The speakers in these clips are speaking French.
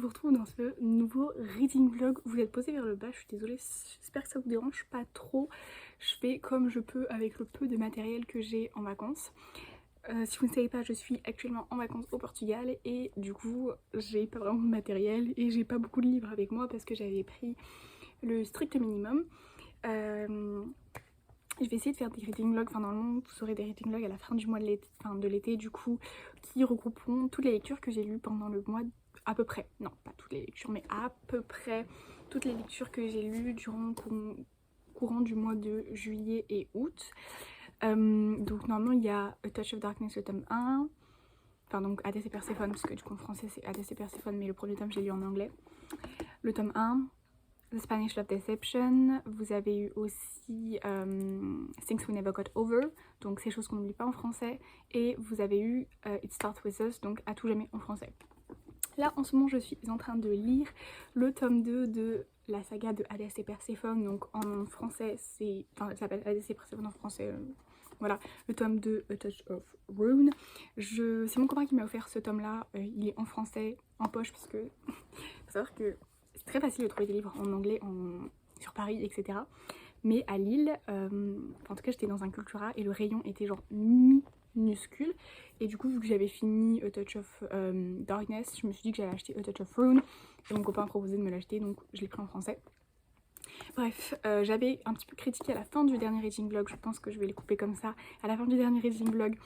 vous retrouve dans ce nouveau reading vlog. Vous êtes posé vers le bas, je suis désolée, j'espère que ça vous dérange pas trop. Je fais comme je peux avec le peu de matériel que j'ai en vacances. Si vous ne savez pas, je suis actuellement en vacances au Portugal et du coup j'ai pas vraiment de matériel et j'ai pas beaucoup de livres avec moi parce que j'avais pris le strict minimum. Je vais essayer de faire des reading vlogs, enfin normalement vous aurez des reading vlogs à la fin du mois de l'été du coup, qui regrouperont toutes les lectures que j'ai lues pendant le mois, à peu près, non pas toutes les lectures mais à peu près toutes les lectures que j'ai lues durant le courant du mois de juillet et août. Donc normalement il y a A Touch of Darkness le tome 1, enfin donc Hadès et Perséphone, parce que du coup en français c'est Hadès et Perséphone mais le premier tome j'ai lu en anglais. Le tome 1, The Spanish Love Deception, vous avez eu aussi Things We Never Got Over, donc ces choses qu'on n'oublie pas en français, et vous avez eu It Starts With Us, donc à tout jamais en français. Là en ce moment je suis en train de lire le tome 2 de la saga de Hadès et Perséphone, donc en français c'est, enfin ça s'appelle Hadès et Perséphone en français, voilà, le tome 2 A Touch of Rune. C'est mon copain qui m'a offert ce tome là, il est en français, en poche, parce que faut savoir que c'est très facile de trouver des livres en anglais sur Paris, etc. Mais à Lille, en tout cas j'étais dans un Cultura et le rayon était genre minuscule. Et du coup vu que j'avais fini A Touch of Darkness, je me suis dit que j'allais acheter A Touch of Rune. Et mon copain a proposé de me l'acheter, donc je l'ai pris en français. Bref, j'avais un petit peu critiqué à la fin du dernier reading vlog, je pense que je vais le couper comme ça, à la fin du dernier reading vlog,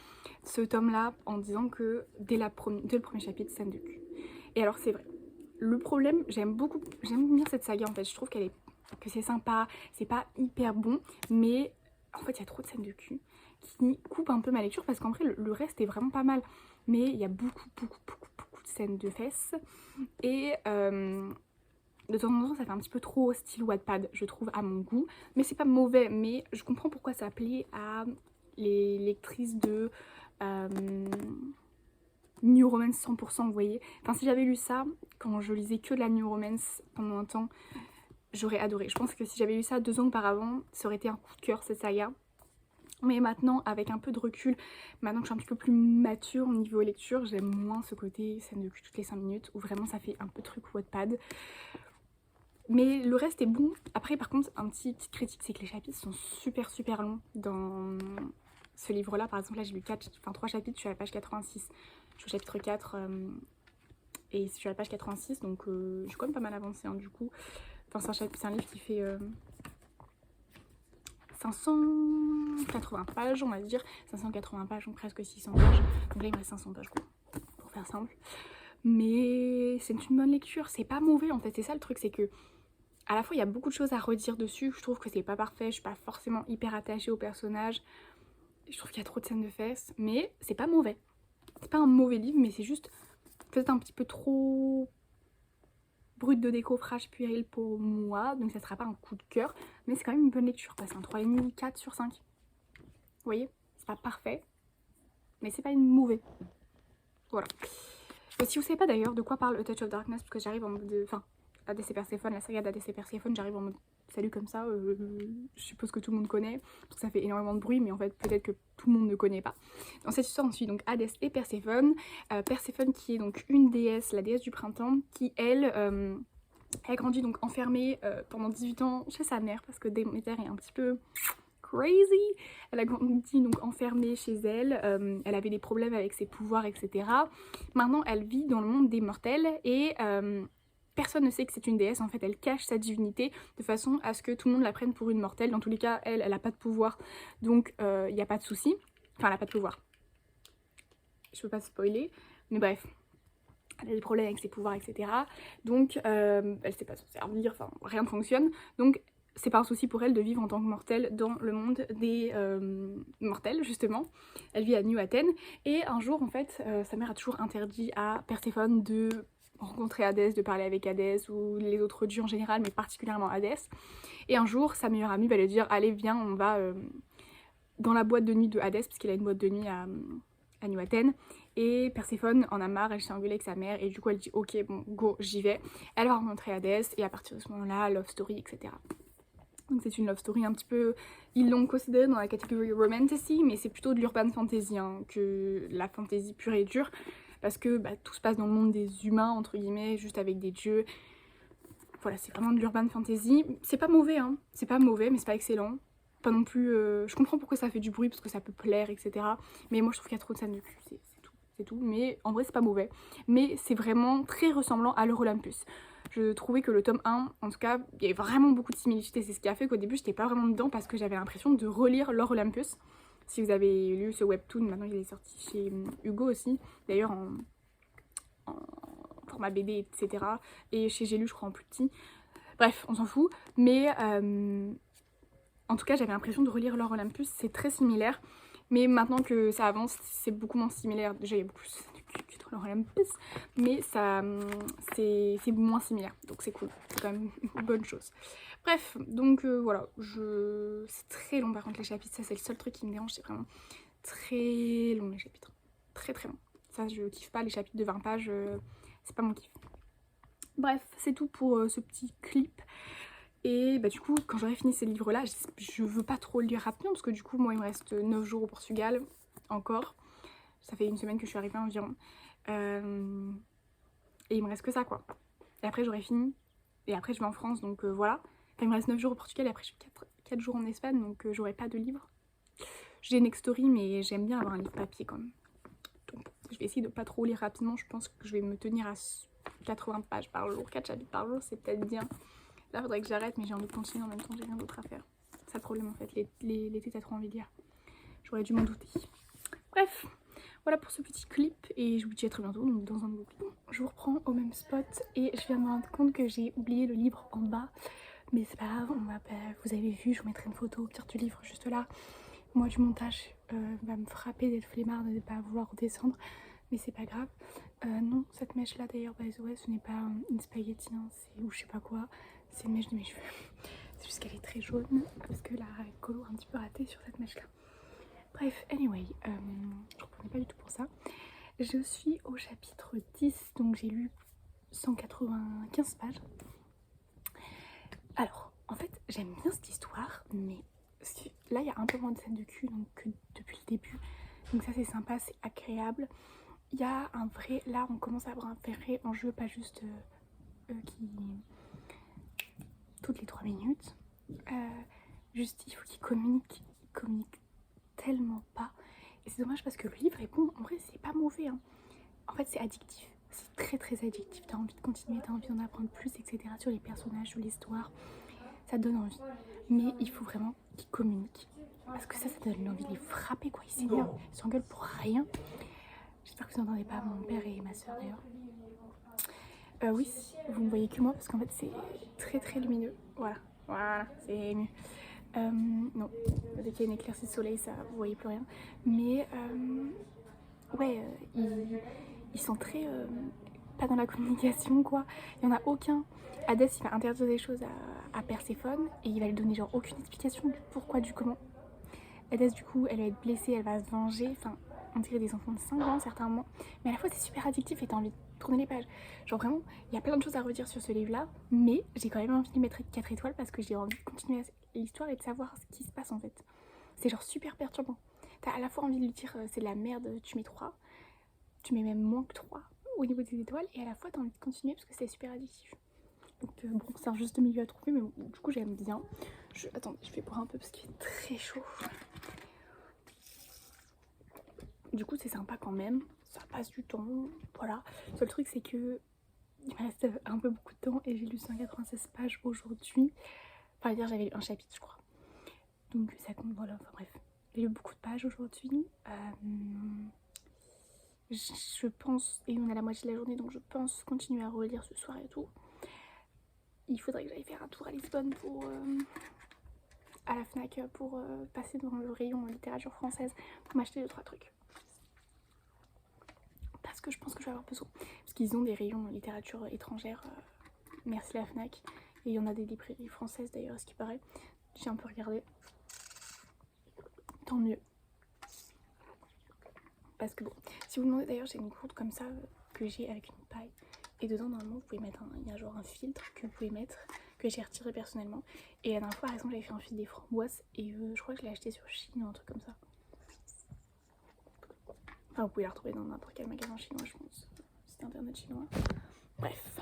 ce tome là, en disant que dès le premier chapitre, scène de cul. Et alors c'est vrai. Le problème, j'aime bien cette saga en fait, je trouve que c'est sympa, c'est pas hyper bon, mais en fait il y a trop de scènes de cul qui coupent un peu ma lecture parce qu'en vrai le reste est vraiment pas mal, mais il y a beaucoup de scènes de fesses et de temps en temps ça fait un petit peu trop style Wattpad je trouve à mon goût, mais c'est pas mauvais, mais je comprends pourquoi ça plaît à les lectrices de New Romance 100%, vous voyez. Enfin si j'avais lu ça quand je lisais que de la New Romance pendant un temps, j'aurais adoré. Je pense que si j'avais lu ça 2 ans auparavant, ça aurait été un coup de cœur cette saga. Mais maintenant, avec un peu de recul, maintenant que je suis un petit peu plus mature au niveau lecture, j'aime moins ce côté scène de cul toutes les 5 minutes où vraiment ça fait un peu truc Wattpad. Mais le reste est bon. Après par contre, petite critique, c'est que les chapitres sont super longs dans ce livre là. Par exemple là j'ai lu 3 chapitres, je suis à la page 86. Je suis au chapitre 4 et je suis à la page 86, donc je suis quand même pas mal avancée hein, du coup. Enfin c'est un livre qui fait 580 pages on va dire, 580 pages, donc presque 600 pages. Donc là il me reste 500 pages quoi, pour faire simple. Mais c'est une bonne lecture, c'est pas mauvais en fait, c'est ça le truc, c'est que à la fois il y a beaucoup de choses à redire dessus, je trouve que c'est pas parfait, je suis pas forcément hyper attachée au personnage, je trouve qu'il y a trop de scènes de fesses, mais c'est pas mauvais. C'est pas un mauvais livre, mais c'est juste peut-être un petit peu trop brut de décoffrage puéril pour moi, donc ça sera pas un coup de cœur, mais c'est quand même une bonne lecture, c'est un 3,5, 4 sur 5. Vous voyez, c'est pas parfait, mais c'est pas une mauvaise. Voilà. Si vous savez pas d'ailleurs de quoi parle A Touch of Darkness, parce que j'arrive en mode de... Enfin, Hadès et Perséphone, la saga d'Hadès et Perséphone, j'arrive en mode salut comme ça, je suppose que tout le monde connaît, donc ça fait énormément de bruit, mais en fait peut-être que tout le monde ne connaît pas. Dans cette histoire on suit donc Hadès et Perséphone, Perséphone qui est donc une déesse, la déesse du printemps, qui elle a grandi donc enfermée pendant 18 ans chez sa mère, parce que Déméter est un petit peu crazy. Elle a grandi donc enfermée chez elle, elle avait des problèmes avec ses pouvoirs, etc. Maintenant elle vit dans le monde des mortels et personne ne sait que c'est une déesse, en fait elle cache sa divinité de façon à ce que tout le monde la prenne pour une mortelle. Dans tous les cas elle a pas de pouvoir, donc il n'y a pas de souci. Enfin elle a pas de pouvoir, je peux pas spoiler, mais bref, elle a des problèmes avec ses pouvoirs, etc. Donc elle sait pas s'en servir, enfin rien ne fonctionne, donc c'est pas un souci pour elle de vivre en tant que mortelle dans le monde des mortels justement. Elle vit à New Athènes et un jour en fait sa mère a toujours interdit à Perséphone de rencontrer Hadès, de parler avec Hadès ou les autres dieux en général, mais particulièrement Hadès. Et un jour sa meilleure amie va lui dire allez viens on va dans la boîte de nuit de Hadès, parce qu'il a une boîte de nuit à New Athènes. Et Perséphone en a marre, elle s'est engueulée avec sa mère et du coup elle dit ok bon go j'y vais. Elle va rencontrer Hadès et à partir de ce moment là love story, etc. Donc c'est une love story un petit peu, ils l'ont considéré dans la catégorie romantasy, mais c'est plutôt de l'urban fantasy hein, que la fantasy pure et dure. parce que bah, tout se passe dans le monde des humains, entre guillemets, juste avec des dieux. Voilà, c'est vraiment de l'urban fantasy. C'est pas mauvais, hein, c'est pas mauvais, mais c'est pas excellent. Pas non plus... je comprends pourquoi ça fait du bruit, parce que ça peut plaire, etc. Mais moi je trouve qu'il y a trop de scènes de cul, c'est tout. Mais en vrai c'est pas mauvais. Mais c'est vraiment très ressemblant à l'Eurolympus. Je trouvais que le tome 1, en tout cas, il y avait vraiment beaucoup de similitudes et c'est ce qui a fait qu'au début j'étais pas vraiment dedans parce que j'avais l'impression de relire l'Eurolympus. Si vous avez lu ce webtoon, maintenant il est sorti chez Hugo aussi, d'ailleurs en format BD, etc. Et chez J'ai lu, je crois, en plus petit. Bref, on s'en fout. Mais en tout cas, j'avais l'impression de relire l'Eurolympus, c'est très similaire. Mais maintenant que ça avance, c'est beaucoup moins similaire. Déjà, il y a beaucoup plus de cul dans l'Olympus, mais ça, c'est moins similaire. Donc c'est cool, c'est quand même une bonne chose. Bref, donc voilà, c'est très long par contre les chapitres. Ça, c'est le seul truc qui me dérange, c'est vraiment très long les chapitres. Très très long. Ça, je kiffe pas les chapitres de 20 pages, c'est pas mon kiff. Bref, c'est tout pour ce petit clip. Et bah du coup, quand j'aurai fini ces livres-là, je veux pas trop le lire rapidement parce que du coup, moi, il me reste 9 jours au Portugal, encore. Ça fait une semaine que je suis arrivée environ. Et il me reste que ça, quoi. Et après, j'aurai fini. Et après, je vais en France, donc voilà. Enfin, il me reste 9 jours au Portugal et après, je suis 4 jours en Espagne, donc j'aurai pas de livre. J'ai Nextory, mais j'aime bien avoir un livre papier quand même. Donc, je vais essayer de pas trop lire rapidement. Je pense que je vais me tenir à 80 pages par jour, 4 chapitres par jour, c'est peut-être bien. Là, il faudrait que j'arrête, mais j'ai envie de continuer en même temps, j'ai rien d'autre à faire. C'est ça le problème en fait, l'été t'as trop envie de lire. J'aurais dû m'en douter. Bref, voilà pour ce petit clip et je vous dis à très bientôt, donc dans un nouveau clip. Je vous reprends au même spot et je viens de me rendre compte que j'ai oublié le livre en bas. Mais c'est pas grave, vous avez vu, je vous mettrai une photo au pire du livre juste là. Moi du montage va me frapper d'être flemmard de ne pas vouloir redescendre, mais c'est pas grave. Non, cette mèche là d'ailleurs, by the way, ce n'est pas une spaghetti, hein, ou je sais pas quoi. C'est une mèche de mes cheveux. C'est juste qu'elle est très jaune parce que la colo a un petit peu raté sur cette mèche là. Bref, anyway, je reprenais pas du tout pour ça. Je suis au chapitre 10, donc j'ai lu 195 pages. Alors, en fait, j'aime bien cette histoire, mais là il y a un peu moins de scènes de cul donc, que depuis le début. Donc ça c'est sympa, c'est agréable. Il y a un vrai, là on commence à avoir un vrai enjeu, pas juste qui... toutes les 3 minutes. Juste il faut qu'il communique tellement pas. Et c'est dommage parce que le livre est bon, en vrai c'est pas mauvais. Hein. En fait c'est addictif, c'est très très addictif. T'as envie de continuer, t'as envie d'en apprendre plus, etc. sur les personnages, sur l'histoire. Ça donne envie. Mais il faut vraiment qu'il communique. Parce que ça donne envie de les frapper quoi. Ils s'énervent, ils s'engueulent pour rien. J'espère que vous n'entendez pas mon père et ma soeur d'ailleurs. Oui, vous ne voyez que moi parce qu'en fait c'est très très lumineux. Voilà, c'est mieux. Non, dès qu'il y a une éclaircie de soleil, ça vous voyez plus rien. Mais ouais, ils sont très pas dans la communication quoi. Il n'y en a aucun. Hadès il va interdire des choses à Perséphone et il va lui donner genre aucune explication du pourquoi, du comment. Hadès du coup elle va être blessée, elle va se venger. Enfin, on dirait des enfants de 5 ans certains moments. Mais à la fois c'est super addictif et t'as envie de tourner les pages. Genre vraiment, il y a plein de choses à redire sur ce livre là. Mais j'ai quand même envie de lui mettre 4 étoiles parce que j'ai envie de continuer l'histoire et de savoir ce qui se passe en fait. C'est genre super perturbant. T'as à la fois envie de lui dire c'est de la merde, tu mets 3. Tu mets même moins que 3 au niveau des étoiles. Et à la fois t'as envie de continuer parce que c'est super addictif. Donc bon, c'est un juste milieu à trouver, mais bon, du coup j'aime bien. Attendez, je vais boire un peu parce qu'il fait très chaud. Du coup c'est sympa quand même, ça passe du temps, voilà. Le seul truc c'est que il me reste un peu beaucoup de temps et j'ai lu 196 pages aujourd'hui. Enfin dire j'avais lu un chapitre je crois. Donc ça compte, voilà, enfin bref. J'ai lu beaucoup de pages aujourd'hui. Je pense, et on est à la moitié de la journée donc je pense continuer à relire ce soir et tout. Il faudrait que j'aille faire un tour à Lisbonne pour à la Fnac pour passer dans le rayon littérature française pour m'acheter 2-3 trucs. Parce que je pense que je vais avoir besoin. Parce qu'ils ont des rayons littérature étrangère, merci la Fnac. Et il y en a des librairies françaises d'ailleurs, ce qui paraît. J'ai un peu regardé. Tant mieux. Parce que bon, si vous demandez d'ailleurs, j'ai une gourde comme ça que j'ai avec une paille. Et dedans, normalement, vous pouvez mettre il y a genre un filtre que vous pouvez mettre, que j'ai retiré personnellement. Et la dernière fois, par exemple, j'avais fait un fil des framboises et je crois que je l'ai acheté sur Chine ou un truc comme ça. Enfin, vous pouvez la retrouver dans n'importe quel magasin chinois, je pense. Site internet chinois. Bref.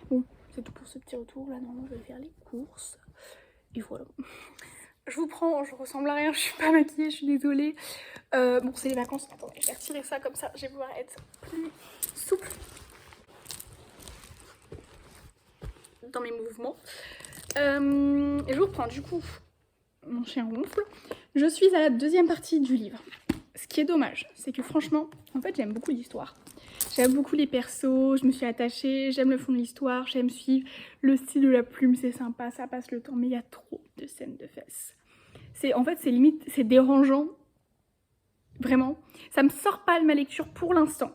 Bon, c'est tout pour ce petit retour. Là, normalement, je vais faire les courses. Et voilà. Je vous prends, je ressemble à rien, je suis pas maquillée, je suis désolée. Bon, c'est les vacances. Attendez, je vais retirer ça comme ça, je vais pouvoir être plus souple dans mes mouvements. Et je vous reprends du coup. Mon chien ronfle. Je suis à la deuxième partie du livre. Ce qui est dommage, c'est que franchement, en fait, j'aime beaucoup l'histoire. J'aime beaucoup les persos, je me suis attachée, j'aime le fond de l'histoire, j'aime suivre le style de la plume, c'est sympa, ça passe le temps, mais il y a trop de scènes de fesses. En fait, c'est limite, c'est dérangeant, vraiment. Ça me sort pas de ma lecture pour l'instant,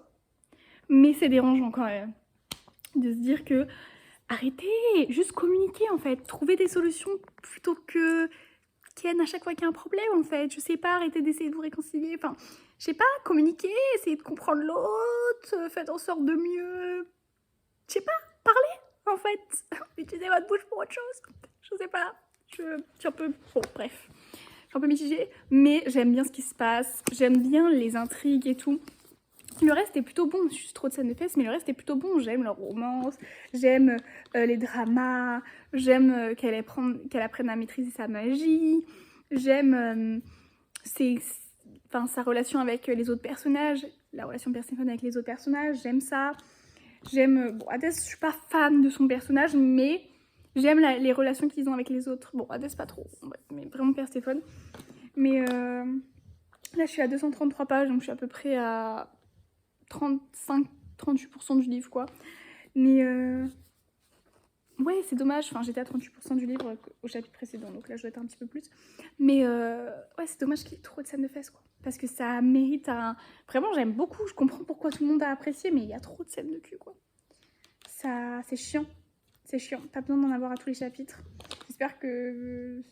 mais c'est dérangeant quand même. De se dire que, arrêtez, juste communiquer en fait, trouver des solutions plutôt que Ken à chaque fois qu'il y a un problème en fait, je sais pas, arrêtez d'essayer de vous réconcilier, enfin, je sais pas, communiquer, essayer de comprendre l'autre, faites en sorte de mieux, je sais pas, parler en fait, utilisez votre bouche pour autre chose, je sais pas, je suis un peu, bon bref, je suis un peu mitigée, mais j'aime bien ce qui se passe, j'aime bien les intrigues et tout. Le reste est plutôt bon, juste trop de scènes de fesses, mais le reste est plutôt bon. J'aime leur romance, j'aime les dramas, j'aime qu'elle apprenne à maîtriser sa magie, j'aime sa relation avec les autres personnages, la relation Perséphone avec les autres personnages, j'aime ça. J'aime, bon, Hadès, je suis pas fan de son personnage, mais j'aime les relations qu'ils ont avec les autres. Bon, Hadès pas trop, mais vraiment Perséphone. Mais là, je suis à 233 pages, donc je suis à peu près à 35-38% du livre quoi, mais ouais c'est dommage, enfin j'étais à 38% du livre au chapitre précédent, donc là je dois être un petit peu plus, mais ouais c'est dommage qu'il y ait trop de scènes de fesses quoi, parce que ça mérite vraiment j'aime beaucoup, je comprends pourquoi tout le monde a apprécié, mais il y a trop de scènes de cul quoi, ça c'est chiant, pas besoin d'en avoir à tous les chapitres. J'espère que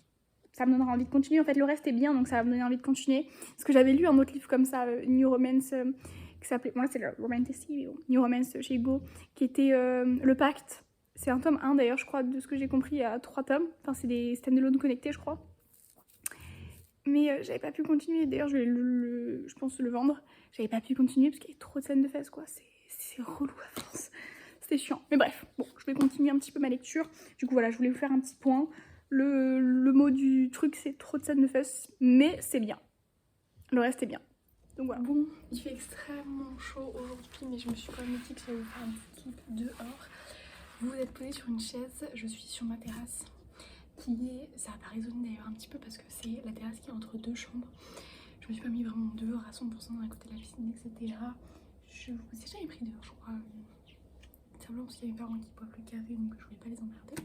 ça me donnera envie de continuer, en fait le reste est bien donc ça va me donner envie de continuer, parce que j'avais lu un autre livre comme ça, New Romance, qui s'appelait, moi c'est le Romantasy, New Romance chez Go, qui était Le Pacte. C'est un tome 1 d'ailleurs, je crois, de ce que j'ai compris, il y a 3 tomes. Enfin, c'est des stand-alone connectés, je crois. Mais j'avais pas pu continuer, d'ailleurs je vais je pense le vendre. J'avais pas pu continuer parce qu'il y avait trop de scènes de fesses, quoi. C'est relou à force. C'était chiant. Mais bref, bon, je vais continuer un petit peu ma lecture. Du coup, voilà, je voulais vous faire un petit point. Le mot du truc, c'est trop de scènes de fesses, mais c'est bien. Le reste est bien. Donc voilà. Bon, il fait extrêmement chaud aujourd'hui, mais je me suis quand même dit que j'allais vous faire un petit clip dehors. Vous êtes posé sur une chaise, je suis sur ma terrasse, qui est, ça a pas résonné d'ailleurs un petit peu parce que c'est la terrasse qui est entre deux chambres. Je me suis pas mis vraiment dehors à 100% à côté de la piscine, etc. Je vous ai jamais pris dehors, je crois. Simplement parce qu'il y a mes parents qui boivent le café, donc je voulais pas les emmerder.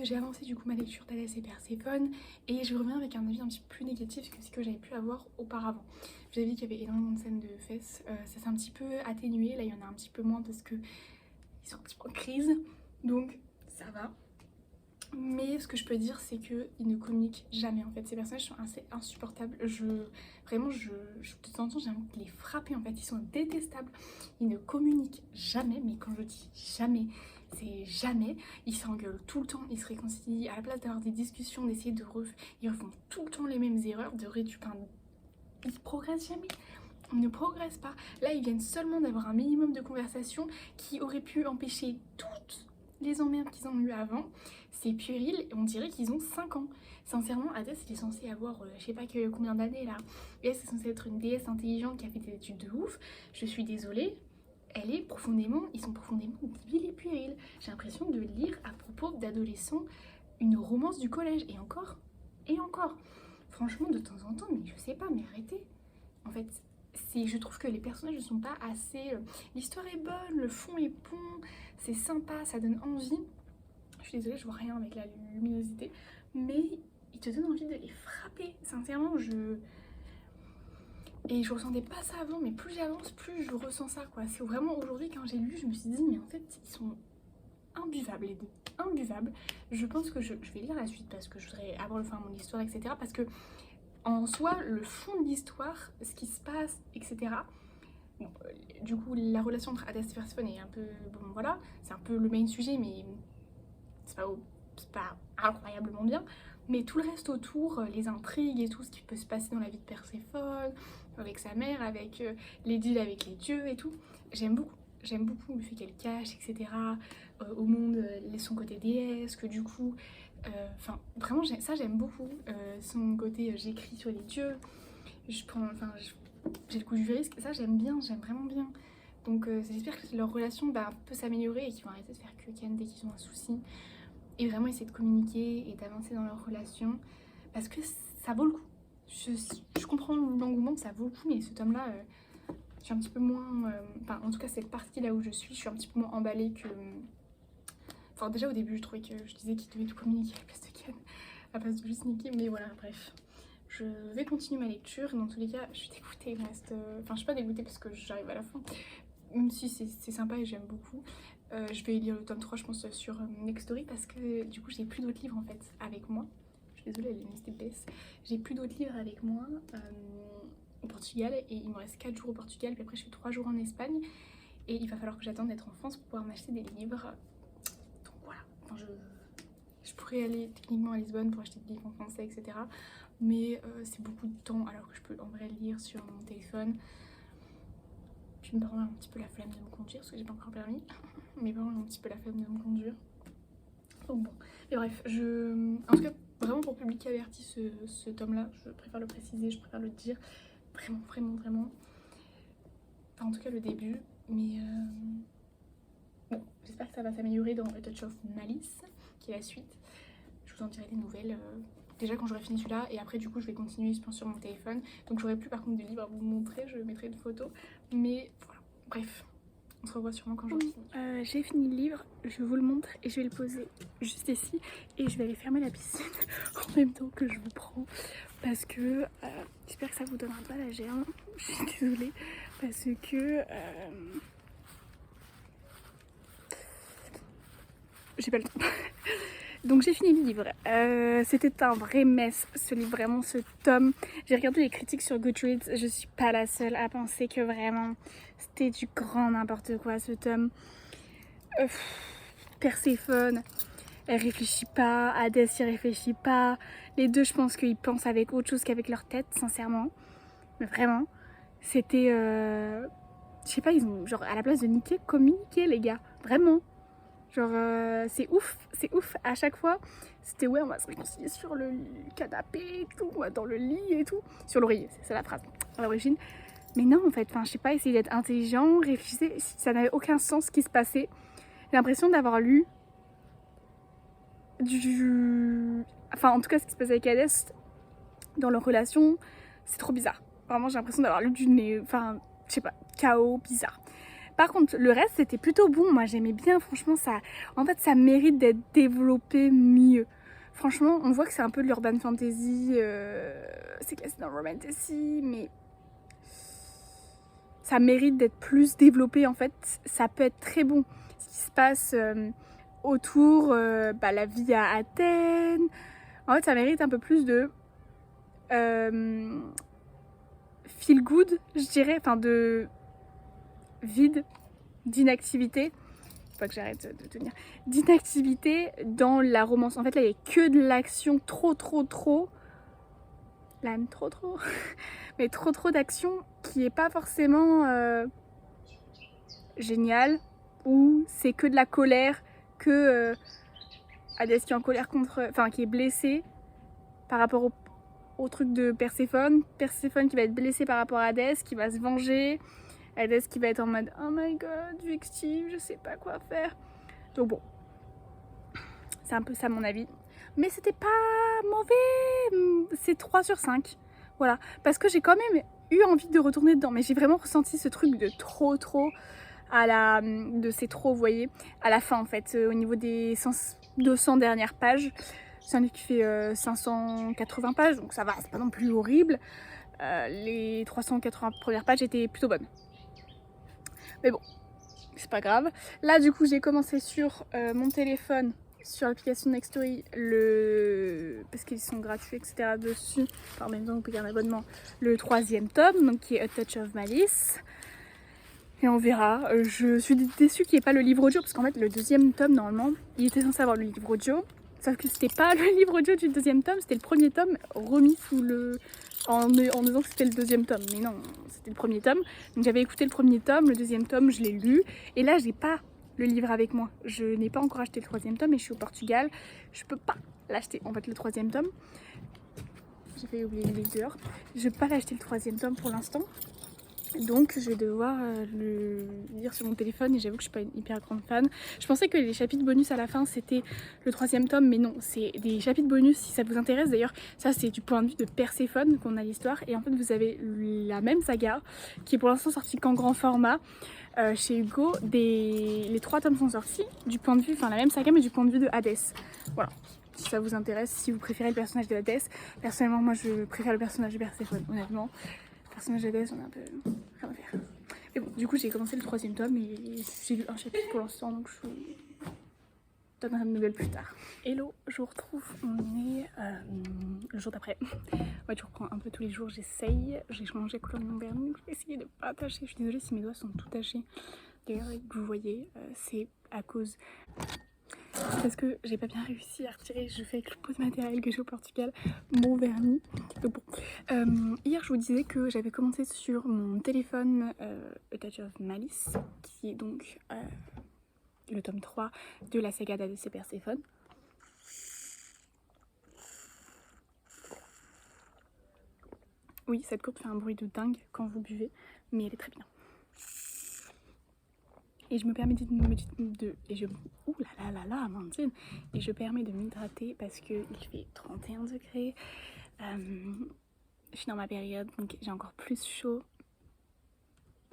J'ai avancé du coup ma lecture d'Hadès et Perséphone et je reviens avec un avis un petit peu plus négatif que ce que j'avais pu avoir auparavant. J'avais dit qu'il y avait énormément de scènes de fesses, ça s'est un petit peu atténué, là il y en a un petit peu moins parce que ils sont un petit peu en crise, donc ça va. Mais ce que je peux dire c'est qu'ils ne communiquent jamais en fait, ces personnages sont assez insupportables, vraiment de temps en temps j'ai envie de les frapper en fait, ils sont détestables, ils ne communiquent jamais, mais quand je dis jamais, c'est jamais, ils s'engueulent tout le temps, ils se réconcilient, à la place d'avoir des discussions, d'essayer ils refont tout le temps les mêmes erreurs, ils progressent jamais, ils ne progressent pas. Là ils viennent seulement d'avoir un minimum de conversation qui aurait pu empêcher toutes les emmerdes qu'ils ont eu avant. C'est puéril, on dirait qu'ils ont 5 ans. Sincèrement, Hadès il est censé avoir je sais pas combien d'années là, et c'est censé être une déesse intelligente qui a fait des études de ouf, je suis désolée. Ils sont profondément débiles et puérils. J'ai l'impression de lire à propos d'adolescents une romance du collège, et encore. Franchement, de temps en temps, mais je sais pas, mais arrêtez. En fait, je trouve que les personnages ne sont pas assez... L'histoire est bonne, le fond est bon, c'est sympa, ça donne envie. Je suis désolée, je vois rien avec la luminosité, mais il te donne envie de les frapper. Sincèrement, Et je ressentais pas ça avant, mais plus j'avance, plus je ressens ça quoi. C'est vraiment aujourd'hui quand j'ai lu, je me suis dit mais en fait ils sont imbuvables les deux, imbuvables. Je pense que je vais lire la suite parce que je voudrais avoir le fin de mon histoire, etc. Parce que en soi, le fond de l'histoire, ce qui se passe, etc. Bon, du coup la relation entre Hadès et Perséphone est un peu, bon voilà, c'est un peu le main sujet, mais c'est pas incroyablement bien. Mais tout le reste autour, les intrigues et tout ce qui peut se passer dans la vie de Perséphone, avec sa mère, avec les deals avec les dieux et tout, j'aime beaucoup. J'aime beaucoup le fait qu'elle cache, etc. Au monde, son côté déesse, que du coup... Enfin, vraiment, ça j'aime beaucoup. Son côté j'écris sur les dieux, j'ai le goût du risque, ça j'aime bien, j'aime vraiment bien. Donc j'espère que leur relation peut s'améliorer et qu'ils vont arrêter de faire que Ken dès qu'ils ont un souci. Et vraiment essayer de communiquer et d'avancer dans leur relation. Parce que ça vaut le coup. Je comprends l'engouement, ça vaut le coup, mais ce tome-là, je suis un petit peu moins... Enfin, en tout cas, cette partie là où je suis un petit peu moins emballée que... Enfin, déjà au début, je trouvais que je disais qu'il devait tout communiquer à la place de Ken, à la place de juste Nikki, mais voilà, bref. Je vais continuer ma lecture, dans tous les cas, je suis dégoûtée, il me reste... Enfin, je suis pas dégoûtée parce que j'arrive à la fin, même si c'est sympa et j'aime beaucoup. Je vais lire le tome 3, je pense, sur Nextory, parce que du coup, j'ai plus d'autres livres, en fait, avec moi. Je suis désolée, elle est liste épaisse. J'ai plus d'autres livres avec moi au Portugal, et il me reste 4 jours au Portugal, puis après, je suis 3 jours en Espagne, et il va falloir que j'attende d'être en France pour pouvoir m'acheter des livres. Enfin, je pourrais aller techniquement à Lisbonne pour acheter des livres en français, etc. Mais c'est beaucoup de temps alors que je peux en vrai lire sur mon téléphone. Puis mes parents ont un petit peu la flemme de me conduire parce que j'ai pas encore le permis. Mes parents ont un petit peu la flemme de me conduire. Donc bon, mais bref, en tout cas, vraiment pour public qui averti ce tome-là, je préfère le préciser, je préfère le dire. Vraiment, vraiment, vraiment. Enfin, en tout cas, le début. Mais bon, j'espère que ça va s'améliorer dans A Touch of Malice, qui est la suite. Je vous en dirai des nouvelles déjà quand j'aurai fini celui-là, et après du coup je vais continuer je pense sur mon téléphone, donc j'aurai plus par contre de livres à vous montrer, je mettrai une photo, mais voilà, bref, on se revoit sûrement quand j'aurai fini. J'ai fini le livre, je vous le montre et je vais le poser juste ici, et je vais aller fermer la piscine en même temps que je vous prends, parce que j'espère que ça vous donnera pas la germe, je suis désolée, parce que... j'ai pas le temps. Donc j'ai fini le livre. C'était un vrai mess ce livre, vraiment ce tome. J'ai regardé les critiques sur Goodreads, je suis pas la seule à penser que vraiment c'était du grand n'importe quoi ce tome. Perséphone, elle réfléchit pas, Hadès il réfléchit pas. Les deux, je pense qu'ils pensent avec autre chose qu'avec leur tête, sincèrement. Mais vraiment, c'était... je sais pas, ils ont genre à la place de niquer, communiquer les gars, vraiment. Genre c'est ouf, à chaque fois c'était ouais on va se réconcilier sur le canapé et tout, dans le lit et tout, sur l'oreiller, c'est ça la phrase à l'origine. Mais non en fait, enfin je sais pas, essayer d'être intelligent, réfléchir, ça n'avait aucun sens ce qui se passait. J'ai l'impression d'avoir lu enfin en tout cas ce qui se passait avec Hadès dans leur relation, c'est trop bizarre. Vraiment j'ai l'impression d'avoir lu du nez, enfin je sais pas, chaos, bizarre. Par contre, le reste, c'était plutôt bon. Moi, j'aimais bien. Franchement, en fait, ça mérite d'être développé mieux. Franchement, on voit que c'est un peu de l'urban fantasy. C'est classé dans le romantasy, mais ça mérite d'être plus développé. En fait, ça peut être très bon. Ce qui se passe autour, la vie à Athènes. En fait, ça mérite un peu plus de feel good, je dirais. Enfin, de... vide, d'inactivité, faut que j'arrête de tenir, d'inactivité dans la romance. En fait là il n'y a que de l'action, trop là mais trop d'action qui est pas forcément génial, ou c'est que de la colère, que Hadès qui est en colère contre, enfin qui est blessé par rapport au truc de Perséphone qui va être blessé par rapport à Hadès, qui va se venger, Hadès qui va être en mode oh my god, victime, je sais pas quoi faire. Donc bon, c'est un peu ça mon avis. Mais c'était pas mauvais, c'est 3 sur 5. Voilà, parce que j'ai quand même eu envie de retourner dedans. Mais j'ai vraiment ressenti ce truc de trop, de c'est trop, vous voyez, à la fin en fait, au niveau des 200 dernières pages. C'est un livre qui fait 580 pages, donc ça va, c'est pas non plus horrible. Les 380 premières pages étaient plutôt bonnes. Mais bon, c'est pas grave. Là du coup j'ai commencé sur mon téléphone, sur l'application Nextory, parce qu'ils sont gratuits etc dessus, en même temps vous payez un abonnement, le 3e tome, donc qui est A Touch of Malice. Et on verra. Je suis déçue qu'il n'y ait pas le livre audio, parce qu'en fait le 2e tome normalement il était censé avoir le livre audio. Sauf que c'était pas le livre audio du deuxième tome, c'était le premier tome remis sous le... en disant que c'était le deuxième tome. Mais non, c'était le premier tome. Donc j'avais écouté le premier tome, le deuxième tome, je l'ai lu. Et là, j'ai pas le livre avec moi. Je n'ai pas encore acheté le troisième tome et je suis au Portugal. Je peux pas l'acheter. En fait, le troisième tome, j'ai failli oublier le livre dehors. Je peux pas l'acheter le troisième tome pour l'instant. Donc je vais devoir le lire sur mon téléphone et j'avoue que je suis pas une hyper grande fan. Je pensais que les chapitres bonus à la fin c'était le troisième tome, mais non, c'est des chapitres bonus si ça vous intéresse. D'ailleurs ça c'est du point de vue de Perséphone qu'on a l'histoire, et en fait vous avez la même saga qui est pour l'instant sortie qu'en grand format chez Hugo. Les 3 tomes sont sortis du point de vue, enfin la même saga mais du point de vue de Hadès. Voilà. Si ça vous intéresse, si vous préférez le personnage de Hadès. Personnellement moi je préfère le personnage de Perséphone, honnêtement. Personnage d'Hadès, on a un peu rien à faire. Mais bon, du coup, j'ai commencé le troisième tome et j'ai lu un chapitre pour l'instant, donc je vous donnerai de nouvelles plus tard. Hello, je vous retrouve, on est le jour d'après. Ouais, je reprends un peu tous les jours, j'essaye. J'ai changé la couleur de mon vernis, je vais essayer de pas tâcher. Je suis désolée si mes doigts sont tout tachés. D'ailleurs, que vous voyez, c'est à cause... parce que j'ai pas bien réussi à retirer, je fais avec le pot de matériel que j'ai au Portugal, mon vernis. Donc bon, hier je vous disais que j'avais commencé sur mon téléphone A Touch of Malice, qui est donc le tome 3 de la saga d'Hadès et Perséphone. Oui, cette courbe fait un bruit de dingue quand vous buvez, mais elle est très bien. Et je me permets ouh là là là là, Amandine. Et je permets de m'hydrater parce qu'il fait 31 degrés. Je suis dans ma période, donc j'ai encore plus chaud.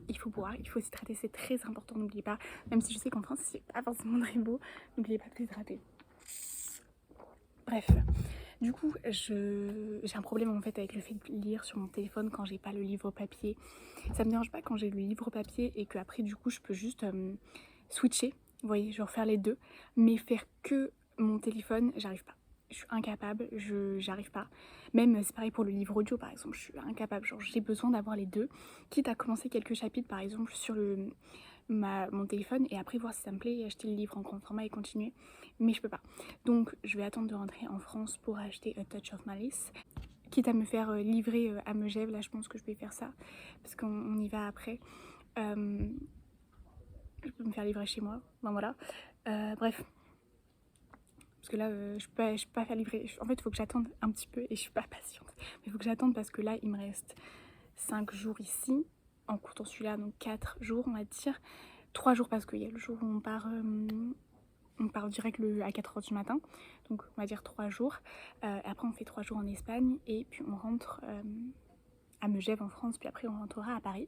Il faut boire, il faut s'hydrater, c'est très important, n'oubliez pas. Même si je sais qu'en France, c'est pas forcément très beau, n'oubliez pas de s'hydrater. Bref, du coup, j'ai un problème en fait avec le fait de lire sur mon téléphone quand j'ai pas le livre papier. Ça me dérange pas quand j'ai le livre papier et que après du coup je peux juste switcher, vous voyez, genre faire les deux, mais faire que mon téléphone, j'arrive pas. Je suis incapable, j'arrive pas. Même c'est pareil pour le livre audio par exemple, je suis incapable, genre j'ai besoin d'avoir les deux, quitte à commencer quelques chapitres par exemple sur mon téléphone et après voir si ça me plaît et acheter le livre en grand format et continuer, mais je peux pas. Donc je vais attendre de rentrer en France pour acheter A Touch of Malice, quitte à me faire livrer à Megève. Là je pense que je vais faire ça parce qu'on y va après. Je peux me faire livrer chez moi, ben voilà. Bref, parce que là je peux pas faire livrer, en fait il faut que j'attende un petit peu et je suis pas patiente, mais il faut que j'attende parce que là il me reste 5 jours ici en comptant celui-là, donc 4 jours on va dire. 3 jours parce qu'il y a le jour où on part direct à 4h du matin, donc on va dire 3 jours. Après on fait 3 jours en Espagne et puis on rentre à Megève en France, puis après on rentrera à Paris.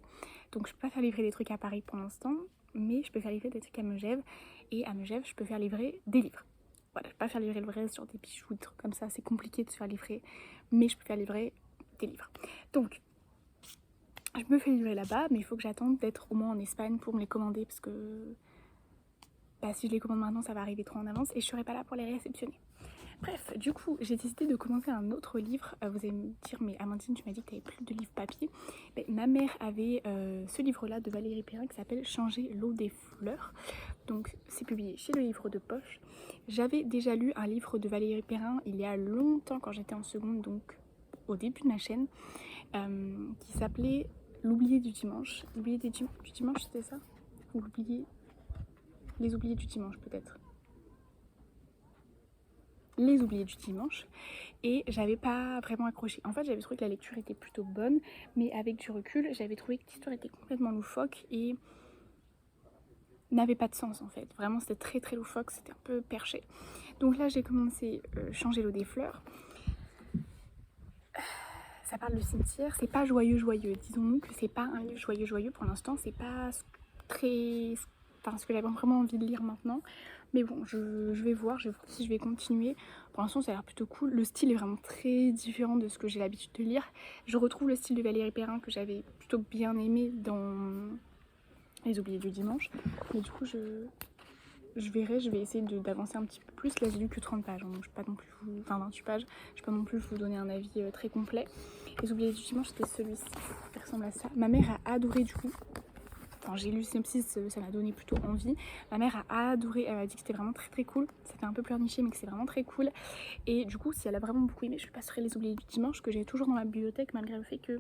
Donc je peux pas faire livrer des trucs à Paris pour l'instant, mais je peux faire livrer des trucs à Megève, et à Megève je peux faire livrer des livres. Voilà, je peux pas faire livrer le vrai sur des bijoux, des trucs comme ça, c'est compliqué de se faire livrer, mais je peux faire livrer des livres. Donc je me fais livrer là-bas, mais il faut que j'attende d'être au moins en Espagne pour me les commander, parce que si je les commande maintenant ça va arriver trop en avance et je serai pas là pour les réceptionner. Bref, du coup j'ai décidé de commencer un autre livre. Vous allez me dire, mais Amandine tu m'as dit que tu avais plus de livres papier. Ma mère avait ce livre là de Valérie Perrin qui s'appelle Changer l'eau des fleurs, donc c'est publié chez Le Livre de Poche. J'avais déjà lu un livre de Valérie Perrin il y a longtemps quand j'étais en seconde, donc au début de ma chaîne, qui s'appelait L'oublié du dimanche. L'oublié du dimanche, c'était ça? Ou les oubliés du dimanche peut-être. Les oubliés du dimanche, et j'avais pas vraiment accroché. En fait j'avais trouvé que la lecture était plutôt bonne, mais avec du recul j'avais trouvé que l'histoire était complètement loufoque et n'avait pas de sens en fait. Vraiment c'était très très loufoque, c'était un peu perché. Donc là j'ai commencé Changer l'eau des fleurs. Ça parle de cimetière, c'est pas joyeux, disons-nous que c'est pas un livre joyeux pour l'instant, c'est pas très... enfin ce que j'avais vraiment envie de lire maintenant, mais bon je vais voir si je vais continuer. Pour l'instant ça a l'air plutôt cool, le style est vraiment très différent de ce que j'ai l'habitude de lire. Je retrouve le style de Valérie Perrin que j'avais plutôt bien aimé dans Les oubliés du dimanche, mais du coup je verrai, je vais essayer d'avancer un petit peu plus. Là j'ai lu que 30 pages, donc je peux pas non plus enfin 28 pages, je peux pas non plus vous donner un avis très complet. Les oubliés du dimanche c'était celui-ci, qui ressemble à ça. Ma mère a adoré du coup, Enfin, j'ai lu le synopsis, ça m'a donné plutôt envie. Ma mère a adoré, elle m'a dit que c'était vraiment très très cool. C'était un peu pleurniché mais que c'est vraiment très cool. Et du coup, si elle a vraiment beaucoup aimé, je lui passerai Les Oubliés du Dimanche, que j'ai toujours dans ma bibliothèque malgré le fait que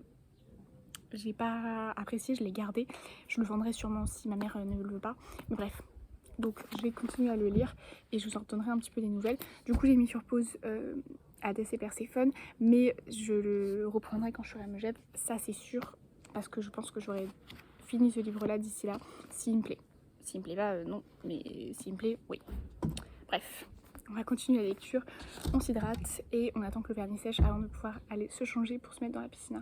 j'ai pas apprécié, je l'ai gardé. Je le vendrai sûrement si ma mère ne le veut pas. Mais bref, donc je vais continuer à le lire et je vous en donnerai un petit peu des nouvelles. Du coup, j'ai mis sur pause Hadès et Perséphone, mais je le reprendrai quand je serai à Megève, ça c'est sûr, parce que je pense que j'aurai fini ce livre-là d'ici là, s'il me plaît. S'il me plaît pas, non, mais s'il me plaît, oui. Bref, on va continuer la lecture, on s'hydrate et on attend que le vernis sèche avant de pouvoir aller se changer pour se mettre dans la piscine.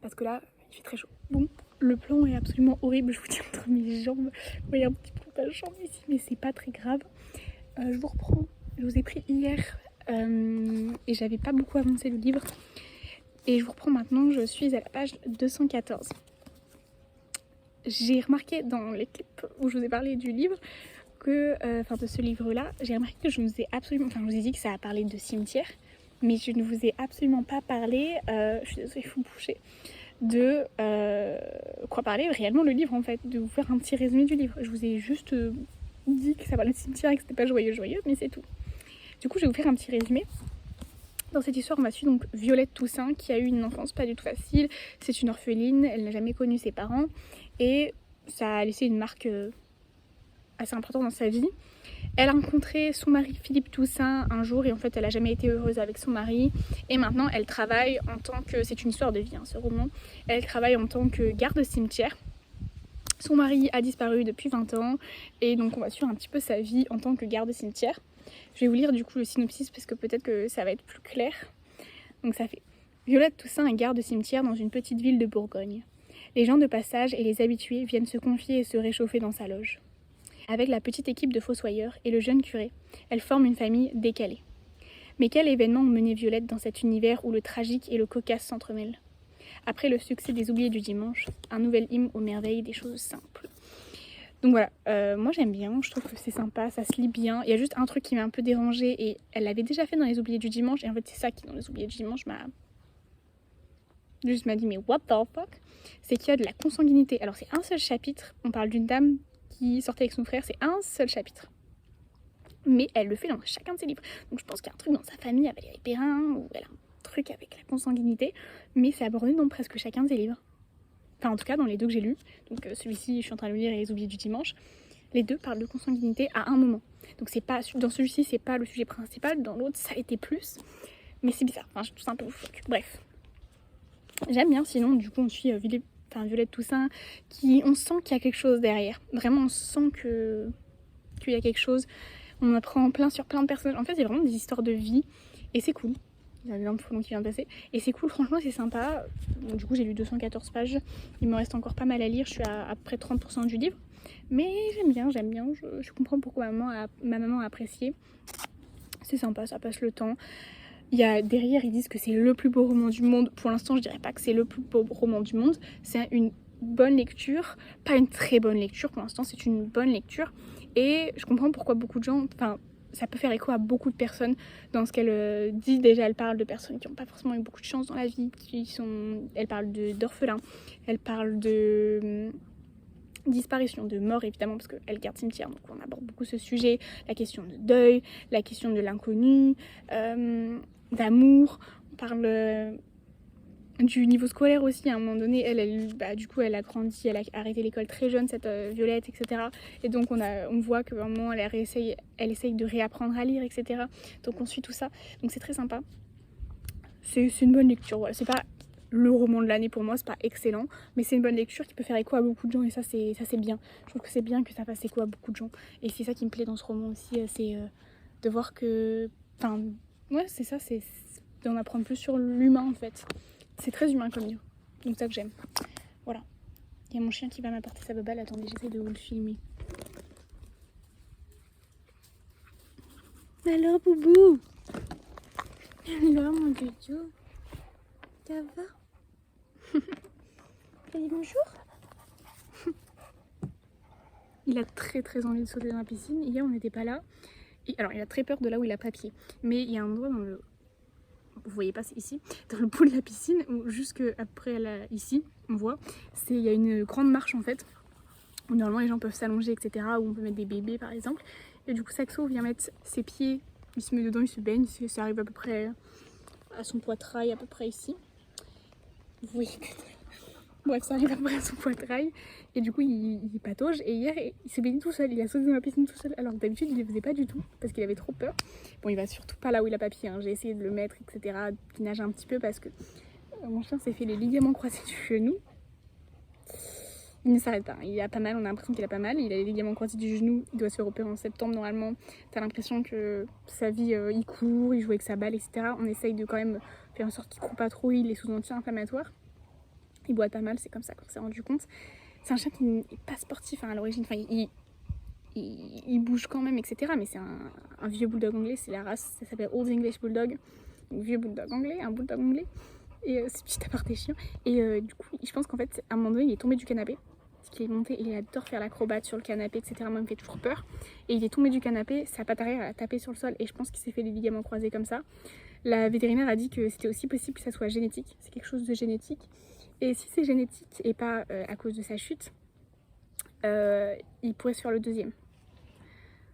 Parce que là, il fait très chaud. Bon, le plan est absolument horrible, je vous tiens entre mes jambes. Vous voyez un petit peu la jambe ici, mais c'est pas très grave. Je vous reprends, je vous ai pris hier et j'avais pas beaucoup avancé le livre. Et je vous reprends maintenant, je suis à la page 214. J'ai remarqué dans les clips où je vous ai parlé du livre, de ce livre-là, j'ai remarqué que je vous ai absolument... Enfin, je vous ai dit que ça a parlé de cimetière, mais je ne vous ai absolument pas parlé, je suis désolée, il faut bouger, de quoi parler réellement le livre en fait, de vous faire un petit résumé du livre. Je vous ai juste dit que ça parlait de cimetière et que c'était pas joyeux, mais c'est tout. Du coup, je vais vous faire un petit résumé. Dans cette histoire, on va suivre donc Violette Toussaint qui a eu une enfance pas du tout facile. C'est une orpheline, elle n'a jamais connu ses parents et ça a laissé une marque assez importante dans sa vie. Elle a rencontré son mari Philippe Toussaint un jour et en fait elle a jamais été heureuse avec son mari et maintenant elle travaille en tant que, c'est une histoire de vie hein, ce roman, elle travaille en tant que garde cimetière. Son mari a disparu depuis 20 ans et donc on va suivre un petit peu sa vie en tant que garde cimetière. Je vais vous lire du coup le synopsis parce que peut-être que ça va être plus clair. Donc ça fait: Violette Toussaint est garde cimetière dans une petite ville de Bourgogne. Les gens de passage et les habitués viennent se confier et se réchauffer dans sa loge. Avec la petite équipe de fossoyeurs et le jeune curé, elle forme une famille décalée. Mais quel événement ont mené Violette dans cet univers où le tragique et le cocasse s'entremêlent? Après le succès des Oubliés du Dimanche, un nouvel hymne aux merveilles des choses simples. Donc voilà, moi j'aime bien, je trouve que c'est sympa, ça se lit bien. Il y a juste un truc qui m'a un peu dérangée et elle l'avait déjà fait dans les Oubliés du Dimanche et en fait c'est ça qui dans les Oubliés du Dimanche m'a dit mais what the fuck? C'est qu'il y a de la consanguinité. Alors c'est un seul chapitre, on parle d'une dame qui sortait avec son frère, c'est un seul chapitre. Mais elle le fait dans chacun de ses livres. Donc je pense qu'il y a un truc dans sa famille avec les Perrin, ou elle a un truc avec la consanguinité, mais c'est abordé dans presque chacun de ses livres. Enfin en tout cas dans les deux que j'ai lus, donc celui-ci je suis en train de le lire et Les Oubliés du Dimanche, les deux parlent de consanguinité à un moment. Donc c'est pas, dans celui-ci c'est pas le sujet principal, dans l'autre ça a été plus, mais c'est bizarre, enfin je trouve ça un peu loufoque. Bref, j'aime bien, sinon du coup on suit Violette Toussaint, on sent qu'il y a quelque chose derrière, vraiment on sent qu'il y a quelque chose, on apprend plein sur plein de personnages, en fait c'est vraiment des histoires de vie, et c'est cool. Il y a un frelon qui vient de passer. Et c'est cool, franchement, c'est sympa. Donc, du coup, j'ai lu 214 pages. Il me reste encore pas mal à lire. Je suis à près de 30% du livre. Mais j'aime bien. Je comprends pourquoi ma maman a apprécié. C'est sympa, ça passe le temps. Derrière, ils disent que c'est le plus beau roman du monde. Pour l'instant, je dirais pas que c'est le plus beau roman du monde. C'est une bonne lecture. Pas une très bonne lecture. Pour l'instant, c'est une bonne lecture. Et je comprends pourquoi beaucoup de gens... ça peut faire écho à beaucoup de personnes dans ce qu'elle dit. Déjà, elle parle de personnes qui n'ont pas forcément eu beaucoup de chance dans la vie, elle parle d'orphelins, elle parle de disparition, de mort évidemment, parce qu'elle garde cimetière, donc on aborde beaucoup ce sujet, la question de deuil, la question de l'inconnu, d'amour, on parle du niveau scolaire aussi. À un moment donné, elle a grandi, elle a arrêté l'école très jeune, cette Violette, etc. Et donc on voit qu'à un moment elle essaye de réapprendre à lire, etc. Donc on suit tout ça, donc c'est très sympa. C'est une bonne lecture, voilà. C'est pas le roman de l'année pour moi, c'est pas excellent, mais c'est une bonne lecture qui peut faire écho à beaucoup de gens, et ça c'est bien. Je trouve que c'est bien que ça fasse écho à beaucoup de gens, et c'est ça qui me plaît dans ce roman aussi, c'est de voir que, c'est ça, c'est d'en apprendre plus sur l'humain en fait. C'est très humain comme livre, donc ça que j'aime. Voilà. Il y a mon chien qui va m'apporter sa bobale. Attendez, j'essaie de vous le filmer. Alors, Boubou. Alors, mon doudou. Ça va? Allez, bonjour. Il a très très envie de sauter dans la piscine. Hier, on n'était pas là. Alors, il a très peur de là où il a pas pied. Mais il y a un endroit dans le vous voyez pas, c'est ici, dans le pool de la piscine, ou jusque après ici, on voit, il y a une grande marche en fait, où normalement les gens peuvent s'allonger, etc., où on peut mettre des bébés par exemple. Et du coup, Saxo vient mettre ses pieds, il se met dedans, il se baigne, ça arrive à peu près à son poitrail, à peu près ici. Vous voyez que... Bref, ça arrive après à son poitrail. Et du coup, il patauge. Et hier, il s'est baigné tout seul. Il a sauté dans la piscine tout seul. Alors que d'habitude, il ne le faisait pas du tout. Parce qu'il avait trop peur. Bon, il va surtout pas là où il a pas pied. Hein. J'ai essayé de le mettre, etc. Qu'il nage un petit peu parce que mon chien s'est fait les ligaments croisés du genou. Il ne s'arrête pas. Il a pas mal. On a l'impression qu'il a pas mal. Il a les ligaments croisés du genou. Il doit se faire opérer en septembre normalement. T'as l'impression que sa vie, il court, il joue avec sa balle, etc. On essaye de quand même faire en sorte qu'il court pas trop. Il est sous anti-inflammatoire. Il boit pas mal, c'est comme ça qu'on s'est rendu compte. C'est un chien qui n'est pas sportif à l'origine, enfin il bouge quand même, etc. Mais c'est un vieux bulldog anglais, c'est la race, ça s'appelle Old English Bulldog. Donc vieux bulldog anglais, un bulldog anglais. Et c'est petit aparté chien. Et du coup, je pense qu'en fait, à un moment donné, il est tombé du canapé. Parce qu'il est monté, il adore faire l'acrobate sur le canapé, etc. Moi, il me fait toujours peur. Et il est tombé du canapé, sa patte arrière a tapé sur le sol. Et je pense qu'il s'est fait les ligaments croisés comme ça. La vétérinaire a dit que c'était aussi possible que ça soit génétique. C'est quelque chose de génétique. Et si c'est génétique et pas à cause de sa chute, il pourrait se faire le deuxième.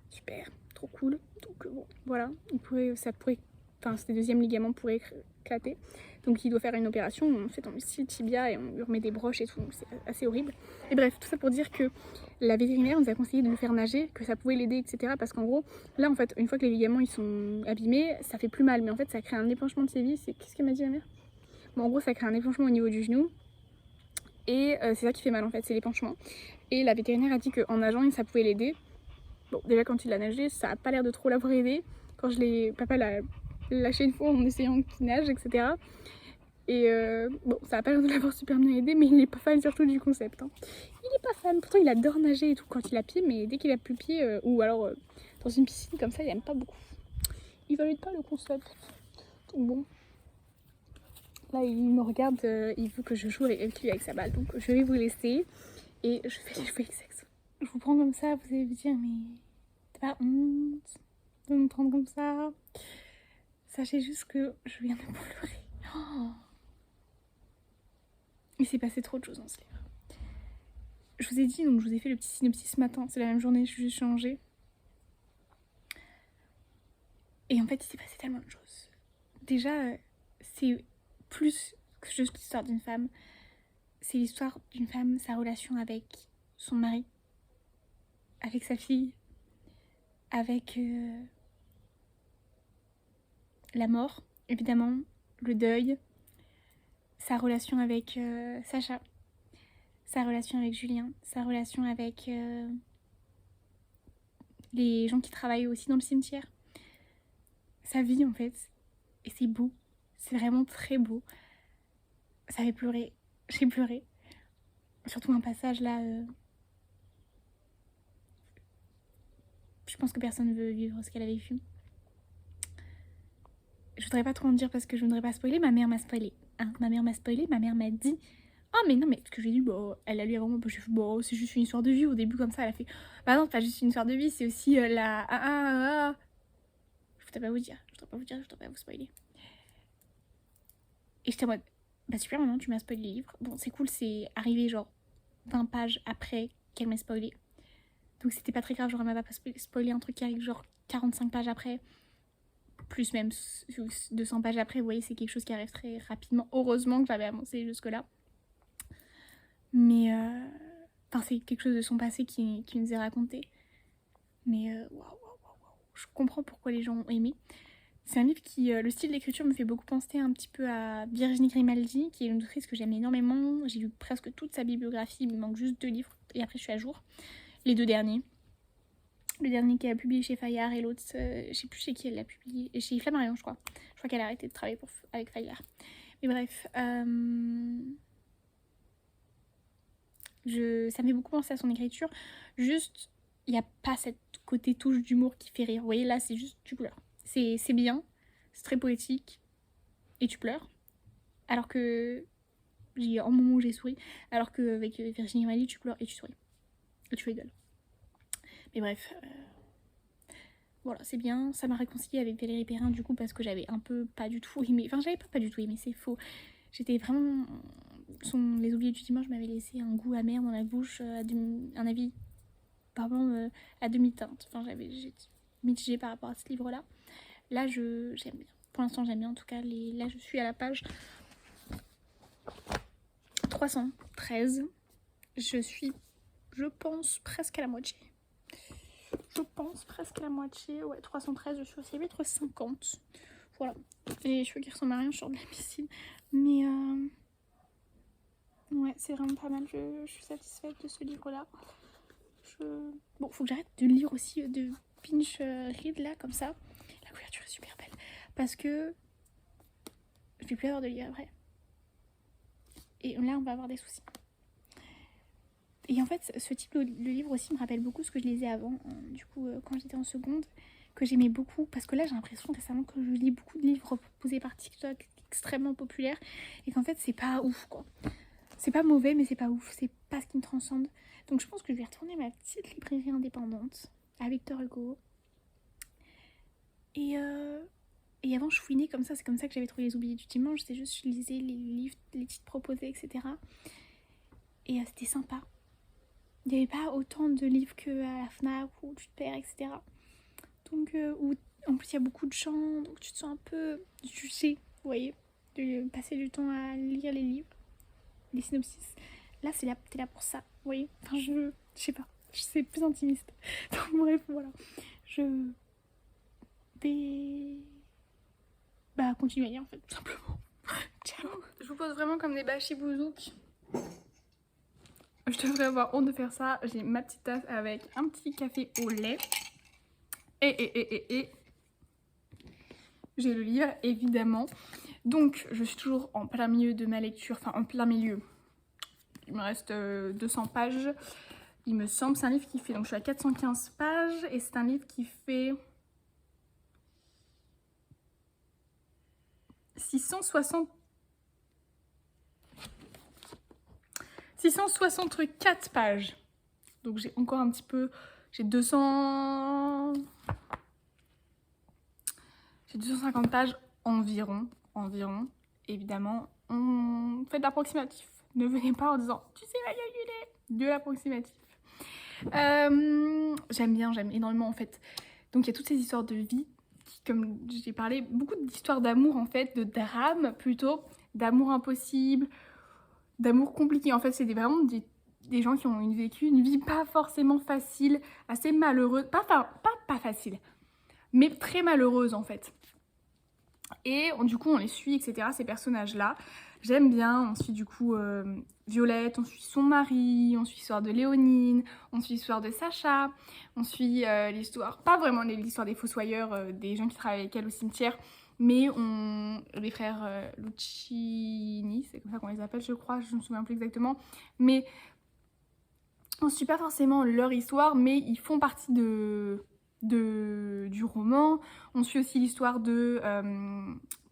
Super, trop cool. Donc bon, voilà, ces deuxièmes ligaments pourraient éclater. Donc il doit faire une opération, on fait un style tibia et on lui remet des broches et tout, donc c'est assez horrible. Et bref, tout ça pour dire que la vétérinaire nous a conseillé de le faire nager, que ça pouvait l'aider, etc. Parce qu'en gros, là en fait, une fois que les ligaments ils sont abîmés, ça fait plus mal. Mais en fait, ça crée un épanchement de sévis. Qu'est-ce qu'elle m'a dit la mère? Bon, en gros, ça crée un épanchement au niveau du genou. Et c'est ça qui fait mal en fait, c'est l'épanchement. Et la vétérinaire a dit qu'en nageant, ça pouvait l'aider. Bon, déjà quand il a nagé, ça a pas l'air de trop l'avoir aidé. Quand papa l'a lâché une fois en essayant qu'il nage, etc. Et bon, ça a pas l'air de l'avoir super bien aidé, mais il est pas fan surtout du concept. Hein. Il est pas fan, pourtant il adore nager et tout quand il a pied, mais dès qu'il a plus pied, ou alors dans une piscine comme ça, il aime pas beaucoup. Il valide pas le concept. Donc bon. Là, il me regarde, il veut que je joue avec lui avec sa balle. Donc, je vais vous laisser et je vais aller jouer avec Saxo. Je vous prends comme ça, vous allez vous dire, mais t'as pas honte de me prendre comme ça? Sachez juste que je viens de pleurer. Oh, il s'est passé trop de choses dans ce livre. Je vous ai dit, donc je vous ai fait le petit synopsis ce matin. C'est la même journée, je suis juste changée. Et en fait, il s'est passé tellement de choses. Déjà, c'est plus que juste l'histoire d'une femme. C'est l'histoire d'une femme, sa relation avec son mari, avec sa fille, avec la mort, évidemment, le deuil, sa relation avec Sacha, sa relation avec Julien, sa relation avec les gens qui travaillent aussi dans le cimetière, sa vie en fait. Et c'est beau, c'est vraiment très beau. Ça fait pleurer, j'ai pleuré. Surtout un passage là, je pense que personne ne veut vivre ce qu'elle a vécu. Je voudrais pas trop en dire parce que je voudrais pas spoiler. Ma mère m'a spoilé. Hein, ma mère m'a spoilé. Ma mère m'a dit, oh mais non, mais ce que j'ai dit, bah, elle a lu vraiment, bah, j'ai fait, bah, c'est juste une histoire de vie. Au début comme ça, elle a fait, bah non, c'est pas juste une histoire de vie, c'est aussi Je voudrais pas vous dire, je voudrais pas vous spoiler. Et j'étais en mode, bah super, maman, tu m'as spoilé le livre. Bon, c'est cool, c'est arrivé genre 20 pages après qu'elle m'ait spoilé. Donc c'était pas très grave, genre elle m'a pas spoilé un truc qui arrive genre 45 pages après. Plus même 200 pages après, vous voyez, c'est quelque chose qui arrive très rapidement. Heureusement que j'avais avancé jusque-là. Mais, c'est quelque chose de son passé qui nous est raconté. Mais, waouh, je comprends pourquoi les gens ont aimé. C'est un livre qui, le style d'écriture me fait beaucoup penser un petit peu à Virginie Grimaldi, qui est une autrice que j'aime énormément. J'ai lu presque toute sa bibliographie, il me manque juste 2 livres, et après je suis à jour. Les 2 derniers. Le dernier qu'elle a publié chez Fayard et l'autre, je sais plus chez qui elle l'a publié, chez Flammarion je crois. Je crois qu'elle a arrêté de travailler avec Fayard. Mais bref, ça me fait beaucoup penser à son écriture. Juste, il n'y a pas cette côté touche d'humour qui fait rire. Vous voyez, là, c'est juste, tu pleures. C'est bien, c'est très poétique, et tu pleures. Alors que, j'ai un moment où j'ai souri, alors qu'avec Virginie Grimaldi, tu pleures et tu souris. Et tu rigoles. Mais bref, voilà, c'est bien. Ça m'a réconciliée avec Valérie Perrin du coup parce que j'avais un peu pas du tout aimé. Enfin, j'avais pas du tout aimé, c'est faux. J'étais vraiment. Les oubliés du dimanche m'avaient laissé un goût amer dans la bouche, un avis, pardon, à demi-teinte. Enfin, j'étais mitigée par rapport à ce livre-là. Là, j'aime bien. Pour l'instant, j'aime bien. En tout cas, là, je suis à la page 313. Je suis, je pense, presque à la moitié. Ouais, 313, je suis aussi à 8,50. Voilà. Et les cheveux qui ressemblent à rien, je sors de la piscine. Mais ouais, c'est vraiment pas mal. Je suis satisfaite de ce livre-là. Bon, faut que j'arrête de lire aussi de pinch read là, comme ça. La couverture est super belle. Parce que je vais plus avoir de livre après. Et là, on va avoir des soucis. Et en fait, ce type de livre aussi me rappelle beaucoup ce que je lisais avant, du coup, quand j'étais en seconde, que j'aimais beaucoup, parce que là, j'ai l'impression récemment que je lis beaucoup de livres proposés par TikTok, extrêmement populaires, et qu'en fait, c'est pas ouf, quoi. C'est pas mauvais, mais c'est pas ouf, c'est pas ce qui me transcende. Donc je pense que je vais retourner à ma petite librairie indépendante, à Victor Hugo. Et avant, je fouinais comme ça, c'est comme ça que j'avais trouvé Les Oubliés du Dimanche, c'est juste, je lisais les livres, les titres proposés, etc. Et c'était sympa. Il n'y avait pas autant de livres qu'à la FNAC où tu te perds, etc. Donc, en plus, il y a beaucoup de chants, donc tu te sens un peu jugé, vous voyez, de passer du temps à lire les livres, les synopsis. Là, t'es là pour ça, vous voyez. Enfin, je sais pas, c'est plus intimiste. Donc, bref, voilà. Je vais continuer à lire, en fait, tout simplement. Ciao. Je vous pose vraiment comme des bachibouzouk. Je devrais avoir honte de faire ça. J'ai ma petite tasse avec un petit café au lait. Et j'ai le livre, évidemment. Donc, je suis toujours en plein milieu de ma lecture. Enfin, en plein milieu. Il me reste 200 pages. Il me semble, c'est un livre qui fait... Donc, je suis à 415 pages. Et c'est un livre qui fait... 664 pages. Donc j'ai encore un petit peu... J'ai 250 pages environ. Évidemment, on fait de l'approximatif. Ne venez pas en disant tu sais la calculer. De l'approximatif. J'aime énormément en fait. Donc il y a toutes ces histoires de vie qui, comme j'ai parlé, beaucoup d'histoires d'amour en fait, de drame plutôt, d'amour impossible, d'amour compliqué. En fait, c'est vraiment des gens qui ont vécu une vie pas forcément facile, assez malheureuse, pas facile, mais très malheureuse en fait. Et du coup, on les suit, etc., ces personnages-là. J'aime bien, on suit du coup Violette, on suit son mari, on suit l'histoire de Léonine, on suit l'histoire de Sacha, on suit l'histoire, pas vraiment l'histoire des fossoyeurs, des gens qui travaillent avec elle au cimetière, mais les frères Lucchini, c'est comme ça qu'on les appelle je crois, je ne me souviens plus exactement, mais on ne suit pas forcément leur histoire, mais ils font partie du roman. On suit aussi l'histoire de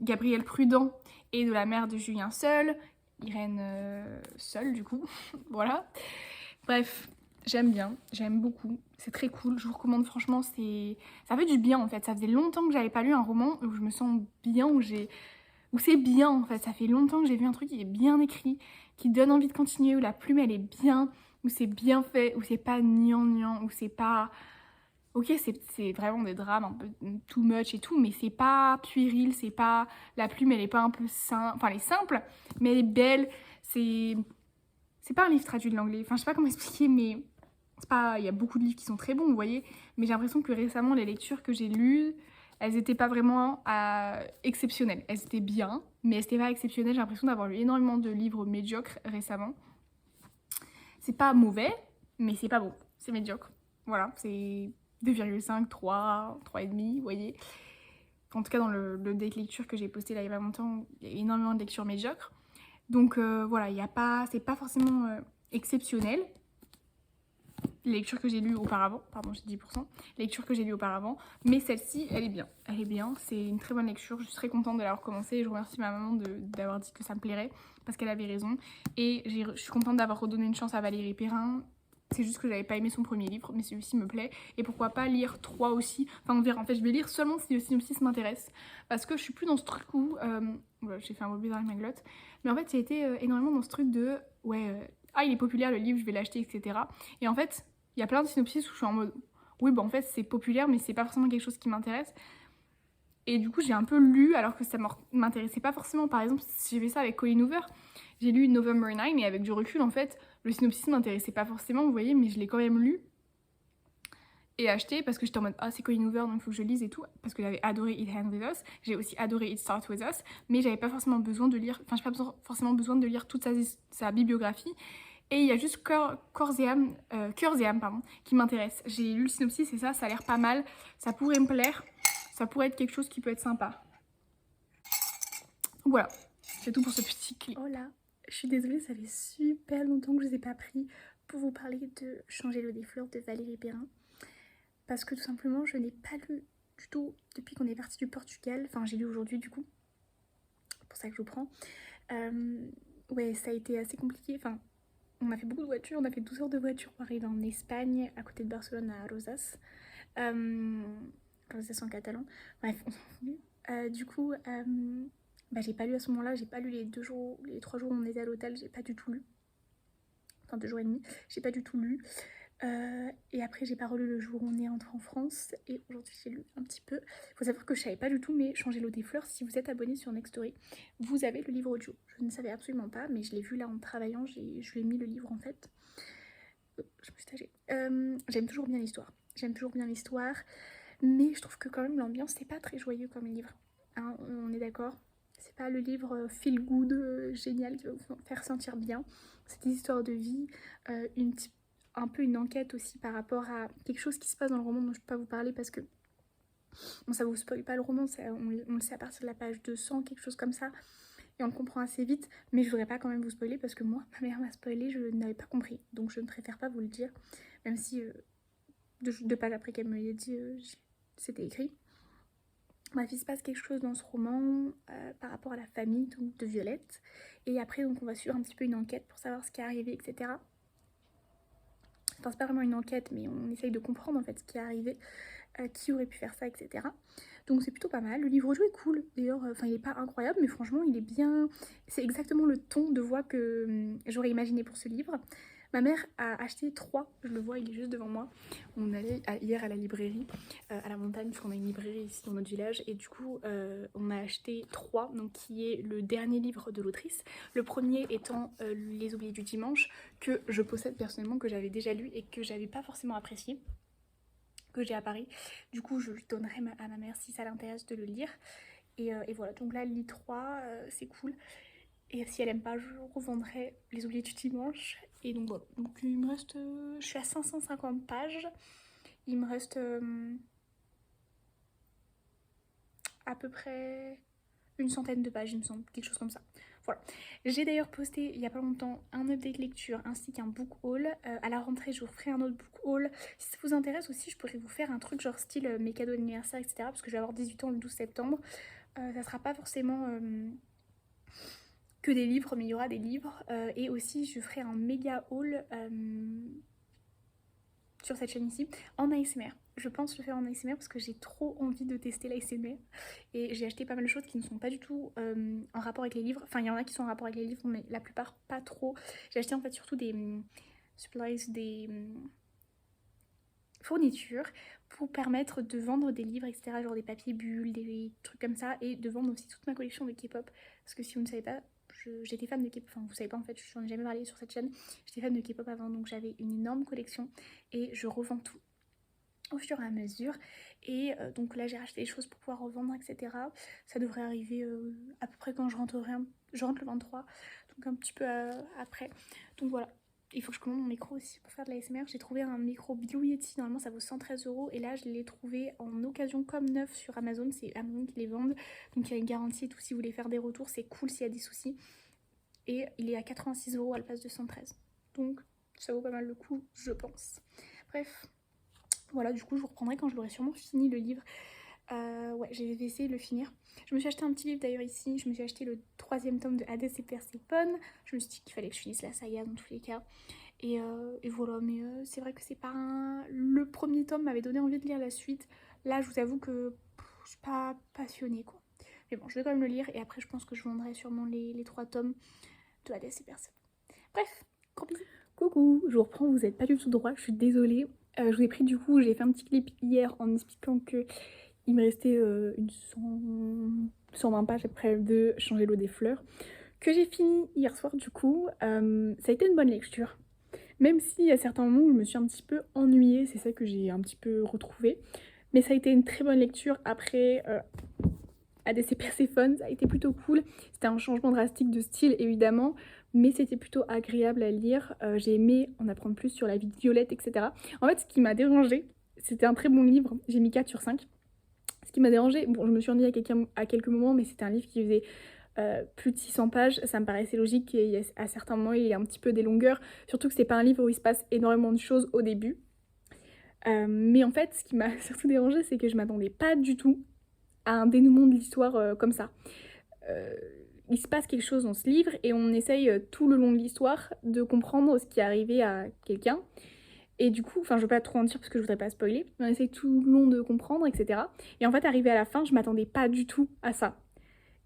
Gabrielle Prudent et de la mère de Julien Seul, Irène Seul du coup, voilà. Bref, j'aime bien, j'aime beaucoup, c'est très cool, je vous recommande franchement, ça fait du bien en fait. Ça faisait longtemps que j'avais pas lu un roman où je me sens bien, où c'est bien en fait. Ça fait longtemps que j'ai vu un truc qui est bien écrit, qui donne envie de continuer, où la plume elle est bien, où c'est bien fait, où c'est pas gnangnan, où c'est pas... Ok, c'est vraiment des drames un peu too much et tout, mais c'est pas puéril, c'est pas... La plume, elle est pas un peu simple... Enfin, elle est simple, mais elle est belle. C'est pas un livre traduit de l'anglais. Enfin, je sais pas comment expliquer, mais... c'est pas... Il y a beaucoup de livres qui sont très bons, vous voyez. Mais j'ai l'impression que récemment, les lectures que j'ai lues, elles étaient pas vraiment exceptionnelles. Elles étaient bien, mais elles étaient pas exceptionnelles. J'ai l'impression d'avoir lu énormément de livres médiocres récemment. C'est pas mauvais, mais c'est pas bon. C'est médiocre. Voilà, c'est... 2,5, 3, 3,5, vous voyez. En tout cas, dans le date lecture que j'ai posté là il y a pas longtemps, il y a énormément de lectures médiocres. Donc voilà, c'est pas forcément exceptionnel. Les lectures que j'ai lues auparavant, pardon, j'ai 10%, les lectures que j'ai lues auparavant, mais celle-ci, elle est bien. Elle est bien, c'est une très bonne lecture. Je suis très contente de l'avoir commencé et je remercie ma maman d'avoir dit que ça me plairait parce qu'elle avait raison. Et je suis contente d'avoir redonné une chance à Valérie Perrin C'est juste que j'avais pas aimé son premier livre, mais celui-ci me plaît. Et pourquoi pas lire 3 aussi. Enfin, on verra. En fait, je vais lire seulement si le synopsis m'intéresse. Parce que je suis plus dans ce truc où... voilà, j'ai fait un bruit dans ma glotte. Mais en fait, j'ai été énormément dans ce truc de... Ouais, ah, il est populaire le livre, je vais l'acheter, etc. Et en fait, il y a plein de synopsis où je suis en mode... Oui, bah en fait, c'est populaire, mais c'est pas forcément quelque chose qui m'intéresse. Et du coup, j'ai un peu lu alors que ça m'intéressait pas forcément. Par exemple, si j'ai fait ça avec Colleen Hoover, j'ai lu November 9 et avec du recul, en fait, le synopsis m'intéressait pas forcément, vous voyez, mais je l'ai quand même lu et acheté parce que j'étais en mode ah, c'est Colleen Hoover donc il faut que je lise et tout. Parce que j'avais adoré It Ends With Us, j'ai aussi adoré It Starts With Us, mais j'avais pas forcément besoin de lire, enfin, j'ai pas forcément besoin de lire toute sa bibliographie. Et il y a juste Cœurs et âme, pardon, qui m'intéresse. J'ai lu le synopsis et ça a l'air pas mal, ça pourrait me plaire. Ça pourrait être quelque chose qui peut être sympa. Voilà, c'est tout pour ce petit clip. Oh là, je suis désolée, ça fait super longtemps que je ne vous ai pas pris pour vous parler de Changer l'eau des fleurs de Valérie Perrin. Parce que tout simplement, je n'ai pas lu du tout depuis qu'on est parti du Portugal. Enfin, j'ai lu aujourd'hui du coup. C'est pour ça que je vous prends. Ouais, ça a été assez compliqué. Enfin, on a fait beaucoup de voitures. On a fait 12 heures de voiture pour arriver en Espagne, à côté de Barcelone, à Rosas. Rosas en catalan. Bref, on s'en fout. Du coup, bah, j'ai pas lu à ce moment-là. J'ai pas lu les 3 jours où on était à l'hôtel. J'ai pas du tout lu. Enfin, 2 jours et demi. J'ai pas du tout lu. Et après j'ai pas relu le jour où on est entré en France et aujourd'hui j'ai lu un petit peu. Il faut savoir que je savais pas du tout, mais Changer l'eau des fleurs, si vous êtes abonné sur Nextory, vous avez le livre audio. Je ne savais absolument pas, mais je l'ai vu là en travaillant, je lui ai mis le livre en fait. Je me suis tagée. J'aime toujours bien l'histoire. J'aime toujours bien l'histoire, mais je trouve que quand même l'ambiance c'est pas très joyeux comme livre. Hein, on est d'accord. C'est pas le livre feel good génial qui va vous faire sentir bien. C'est des histoires de vie, un peu une enquête aussi par rapport à quelque chose qui se passe dans le roman dont je peux pas vous parler parce que bon, ça vous spoil pas le roman, on le sait à partir de la page 200, quelque chose comme ça, et on le comprend assez vite, mais je voudrais pas quand même vous spoiler parce que moi, ma mère m'a spoilé, je n'avais pas compris, donc je ne préfère pas vous le dire, même si de pages après qu'elle me l'ait dit, c'était écrit. Bref, il se passe quelque chose dans ce roman par rapport à la famille donc, de Violette, et après donc on va suivre un petit peu une enquête pour savoir ce qui est arrivé, etc. Enfin, c'est pas vraiment une enquête, mais on essaye de comprendre en fait ce qui est arrivé, qui aurait pu faire ça, etc. Donc c'est plutôt pas mal. Le livre audio est cool. D'ailleurs, enfin il est pas incroyable, mais franchement il est bien. C'est exactement le ton de voix que j'aurais imaginé pour ce livre. Ma mère a acheté 3, je le vois, il est juste devant moi. On allait hier à la librairie, à la montagne, parce qu'on a une librairie ici dans notre village, et du coup on a acheté 3, donc qui est le dernier livre de l'autrice. Le premier étant Les Oubliés du dimanche, que je possède personnellement, que j'avais déjà lu et que j'avais pas forcément apprécié, que j'ai à Paris. Du coup je lui donnerai à ma mère si ça l'intéresse de le lire. Et voilà, donc là, lit 3, c'est cool. Et si elle aime pas, je revendrai Les Oubliés du dimanche. Et donc voilà, donc il me reste... je suis à 550 pages. Il me reste à peu près une centaine de pages, il me semble, quelque chose comme ça. Voilà. J'ai d'ailleurs posté il y a pas longtemps un update lecture ainsi qu'un book haul. À la rentrée, je vous ferai un autre book haul. Si ça vous intéresse aussi, je pourrais vous faire un truc genre style mes cadeaux d'anniversaire, etc. Parce que je vais avoir 18 ans le 12 septembre. Ça sera pas forcément... que des livres, mais il y aura des livres. Et aussi, je ferai un méga haul sur cette chaîne ici, en ASMR. Je pense le faire en ASMR parce que j'ai trop envie de tester l'ASMR. Et j'ai acheté pas mal de choses qui ne sont pas du tout en rapport avec les livres. Enfin, il y en a qui sont en rapport avec les livres, mais la plupart pas trop. J'ai acheté en fait surtout des supplies, des fournitures pour permettre de vendre des livres, etc. Genre des papiers bulles, des trucs comme ça. Et de vendre aussi toute ma collection de K-pop. Parce que si vous ne savez pas, j'étais fan de K-pop, enfin vous savez pas en fait, je n'en ai jamais parlé sur cette chaîne, j'étais fan de K-pop avant, donc j'avais une énorme collection et je revends tout au fur et à mesure. Et donc là j'ai racheté des choses pour pouvoir revendre, etc. Ça devrait arriver à peu près quand je rentre le 23, donc un petit peu après. Donc voilà. Il faut que je commande mon micro aussi pour faire de la l'ASMR. J'ai trouvé un micro Blue Yeti, normalement ça vaut 113 € et là je l'ai trouvé en occasion comme neuf sur Amazon, c'est Amazon qui les vendent. Donc il y a une garantie et tout, si vous voulez faire des retours, c'est cool s'il y a des soucis. Et il est à 86 € à la place de 113. Donc ça vaut pas mal le coup, je pense. Bref, voilà, du coup je vous reprendrai quand je l'aurai sûrement fini le livre. Ouais, j'ai essayé de le finir. Je me suis acheté un petit livre d'ailleurs ici, je me suis acheté le 3e tome de Hades et Perséphone. Je me suis dit qu'il fallait que je finisse la saga dans tous les cas. Et voilà, mais c'est vrai que c'est pas le premier tome m'avait donné envie de lire la suite. Là, je vous avoue que je suis pas passionnée, quoi. Mais bon, je vais quand même le lire et après, je pense que je vendrai sûrement les 3 tomes de Hades et Perséphone. Bref, gros bisous. Coucou, je vous reprends, vous êtes pas du tout droit, je suis désolée. Je vous ai pris du coup, j'ai fait un petit clip hier en expliquant que il me restait une 120 pages après de changer l'eau des fleurs, que j'ai fini hier soir du coup. Ça a été une bonne lecture. Même si à certains moments je me suis un petit peu ennuyée, c'est ça que j'ai un petit peu retrouvé. Mais ça a été une très bonne lecture. Après, Hades et Perséphone, ça a été plutôt cool. C'était un changement drastique de style évidemment, mais c'était plutôt agréable à lire. J'ai aimé en apprendre plus sur la vie de Violette, etc. En fait, ce qui m'a dérangé, c'était un très bon livre, j'ai mis 4 sur 5. Ce qui m'a dérangé, bon, je me suis ennuyée à quelques moments, mais c'était un livre qui faisait plus de 600 pages, ça me paraissait logique et à certains moments il y a un petit peu des longueurs, surtout que c'est pas un livre où il se passe énormément de choses au début. Mais en fait, ce qui m'a surtout dérangé, c'est que je m'attendais pas du tout à un dénouement de l'histoire comme ça. Il se passe quelque chose dans ce livre et on essaye tout le long de l'histoire de comprendre ce qui est arrivé à quelqu'un. Et du coup, enfin je veux pas trop en dire parce que je voudrais pas spoiler, on essaye tout le long de comprendre, etc. Et en fait, arrivé à la fin, je m'attendais pas du tout à ça.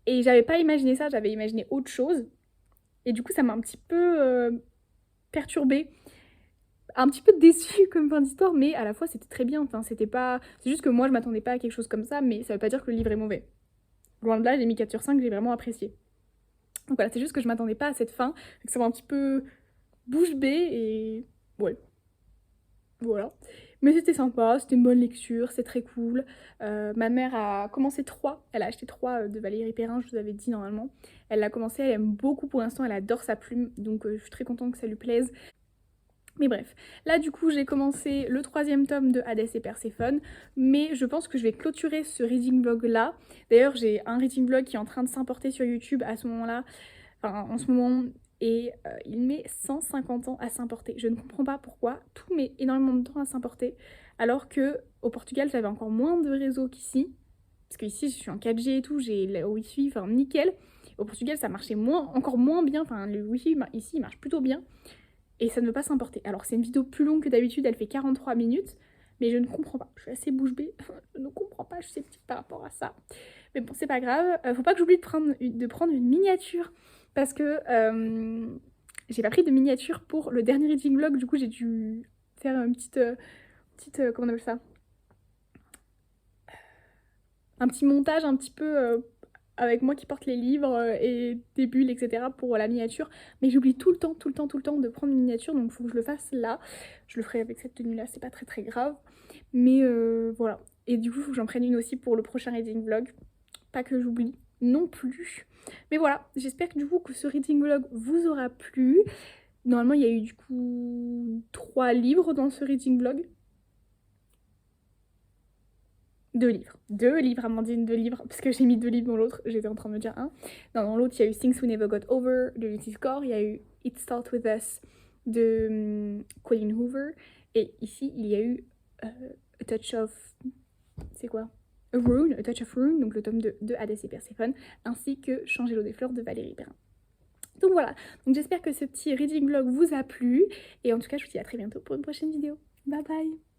Et j'avais pas imaginé ça, j'avais imaginé autre chose. Et du coup, ça m'a un petit peu perturbée. Un petit peu déçue comme fin d'histoire, mais à la fois c'était très bien. Enfin, c'était pas. C'est juste que moi je m'attendais pas à quelque chose comme ça, mais ça veut pas dire que le livre est mauvais. Loin de là, j'ai mis 4 sur 5, j'ai vraiment apprécié. Donc voilà, c'est juste que je m'attendais pas à cette fin, que ça m'a un petit peu bouche bée et. Ouais. Voilà. Mais c'était sympa, c'était une bonne lecture, c'est très cool. Ma mère a commencé 3, elle a acheté 3 de Valérie Perrin, je vous avais dit normalement. Elle l'a commencé, elle aime beaucoup pour l'instant, elle adore sa plume, donc je suis très contente que ça lui plaise. Mais bref, là du coup j'ai commencé le 3e tome de Hades et Perséphone, mais je pense que je vais clôturer ce reading vlog là. D'ailleurs j'ai un reading vlog qui est en train de s'importer sur YouTube à ce moment là, enfin en ce moment, et il met 150 ans à s'importer. Je ne comprends pas pourquoi, tout met énormément de temps à s'importer, alors que au Portugal j'avais encore moins de réseau qu'ici, parce qu'ici je suis en 4G et tout, j'ai le wifi, enfin nickel. Au Portugal ça marchait encore moins bien, enfin le wifi ici il marche plutôt bien, et ça ne veut pas s'importer. Alors c'est une vidéo plus longue que d'habitude, elle fait 43 minutes, mais je ne comprends pas, je suis assez bouche bée, je ne comprends pas, je suis sceptique par rapport à ça. Mais bon, c'est pas grave, faut pas que j'oublie de prendre une miniature, parce que j'ai pas pris de miniature pour le dernier reading vlog, du coup j'ai dû faire une petite comment on appelle ça, un petit montage un petit peu avec moi qui porte les livres et des bulles, etc. pour la miniature. Mais j'oublie tout le temps de prendre une miniature, donc il faut que je le fasse là. Je le ferai avec cette tenue-là, c'est pas très grave. Mais voilà. Et du coup, il faut que j'en prenne une aussi pour le prochain reading vlog. Pas que j'oublie non plus. Mais voilà, j'espère que du coup que ce reading vlog vous aura plu. Normalement, il y a eu du coup 3 livres dans ce reading vlog. 2 livres, Amandine, 2 livres, parce que j'ai mis 2 livres dans l'autre, j'étais en train de me dire un. Non, dans l'autre, il y a eu Things We Never Got Over de Lucy Score, il y a eu It Starts With Us de Colleen Hoover, et ici, il y a eu A Touch of... c'est quoi? A Rune, A Touch of Rune, donc le tome 2 de Hades et Perséphone, ainsi que Changer l'eau des fleurs de Valérie Perrin. Donc voilà, donc j'espère que ce petit reading vlog vous a plu, et en tout cas, je vous dis à très bientôt pour une prochaine vidéo. Bye bye!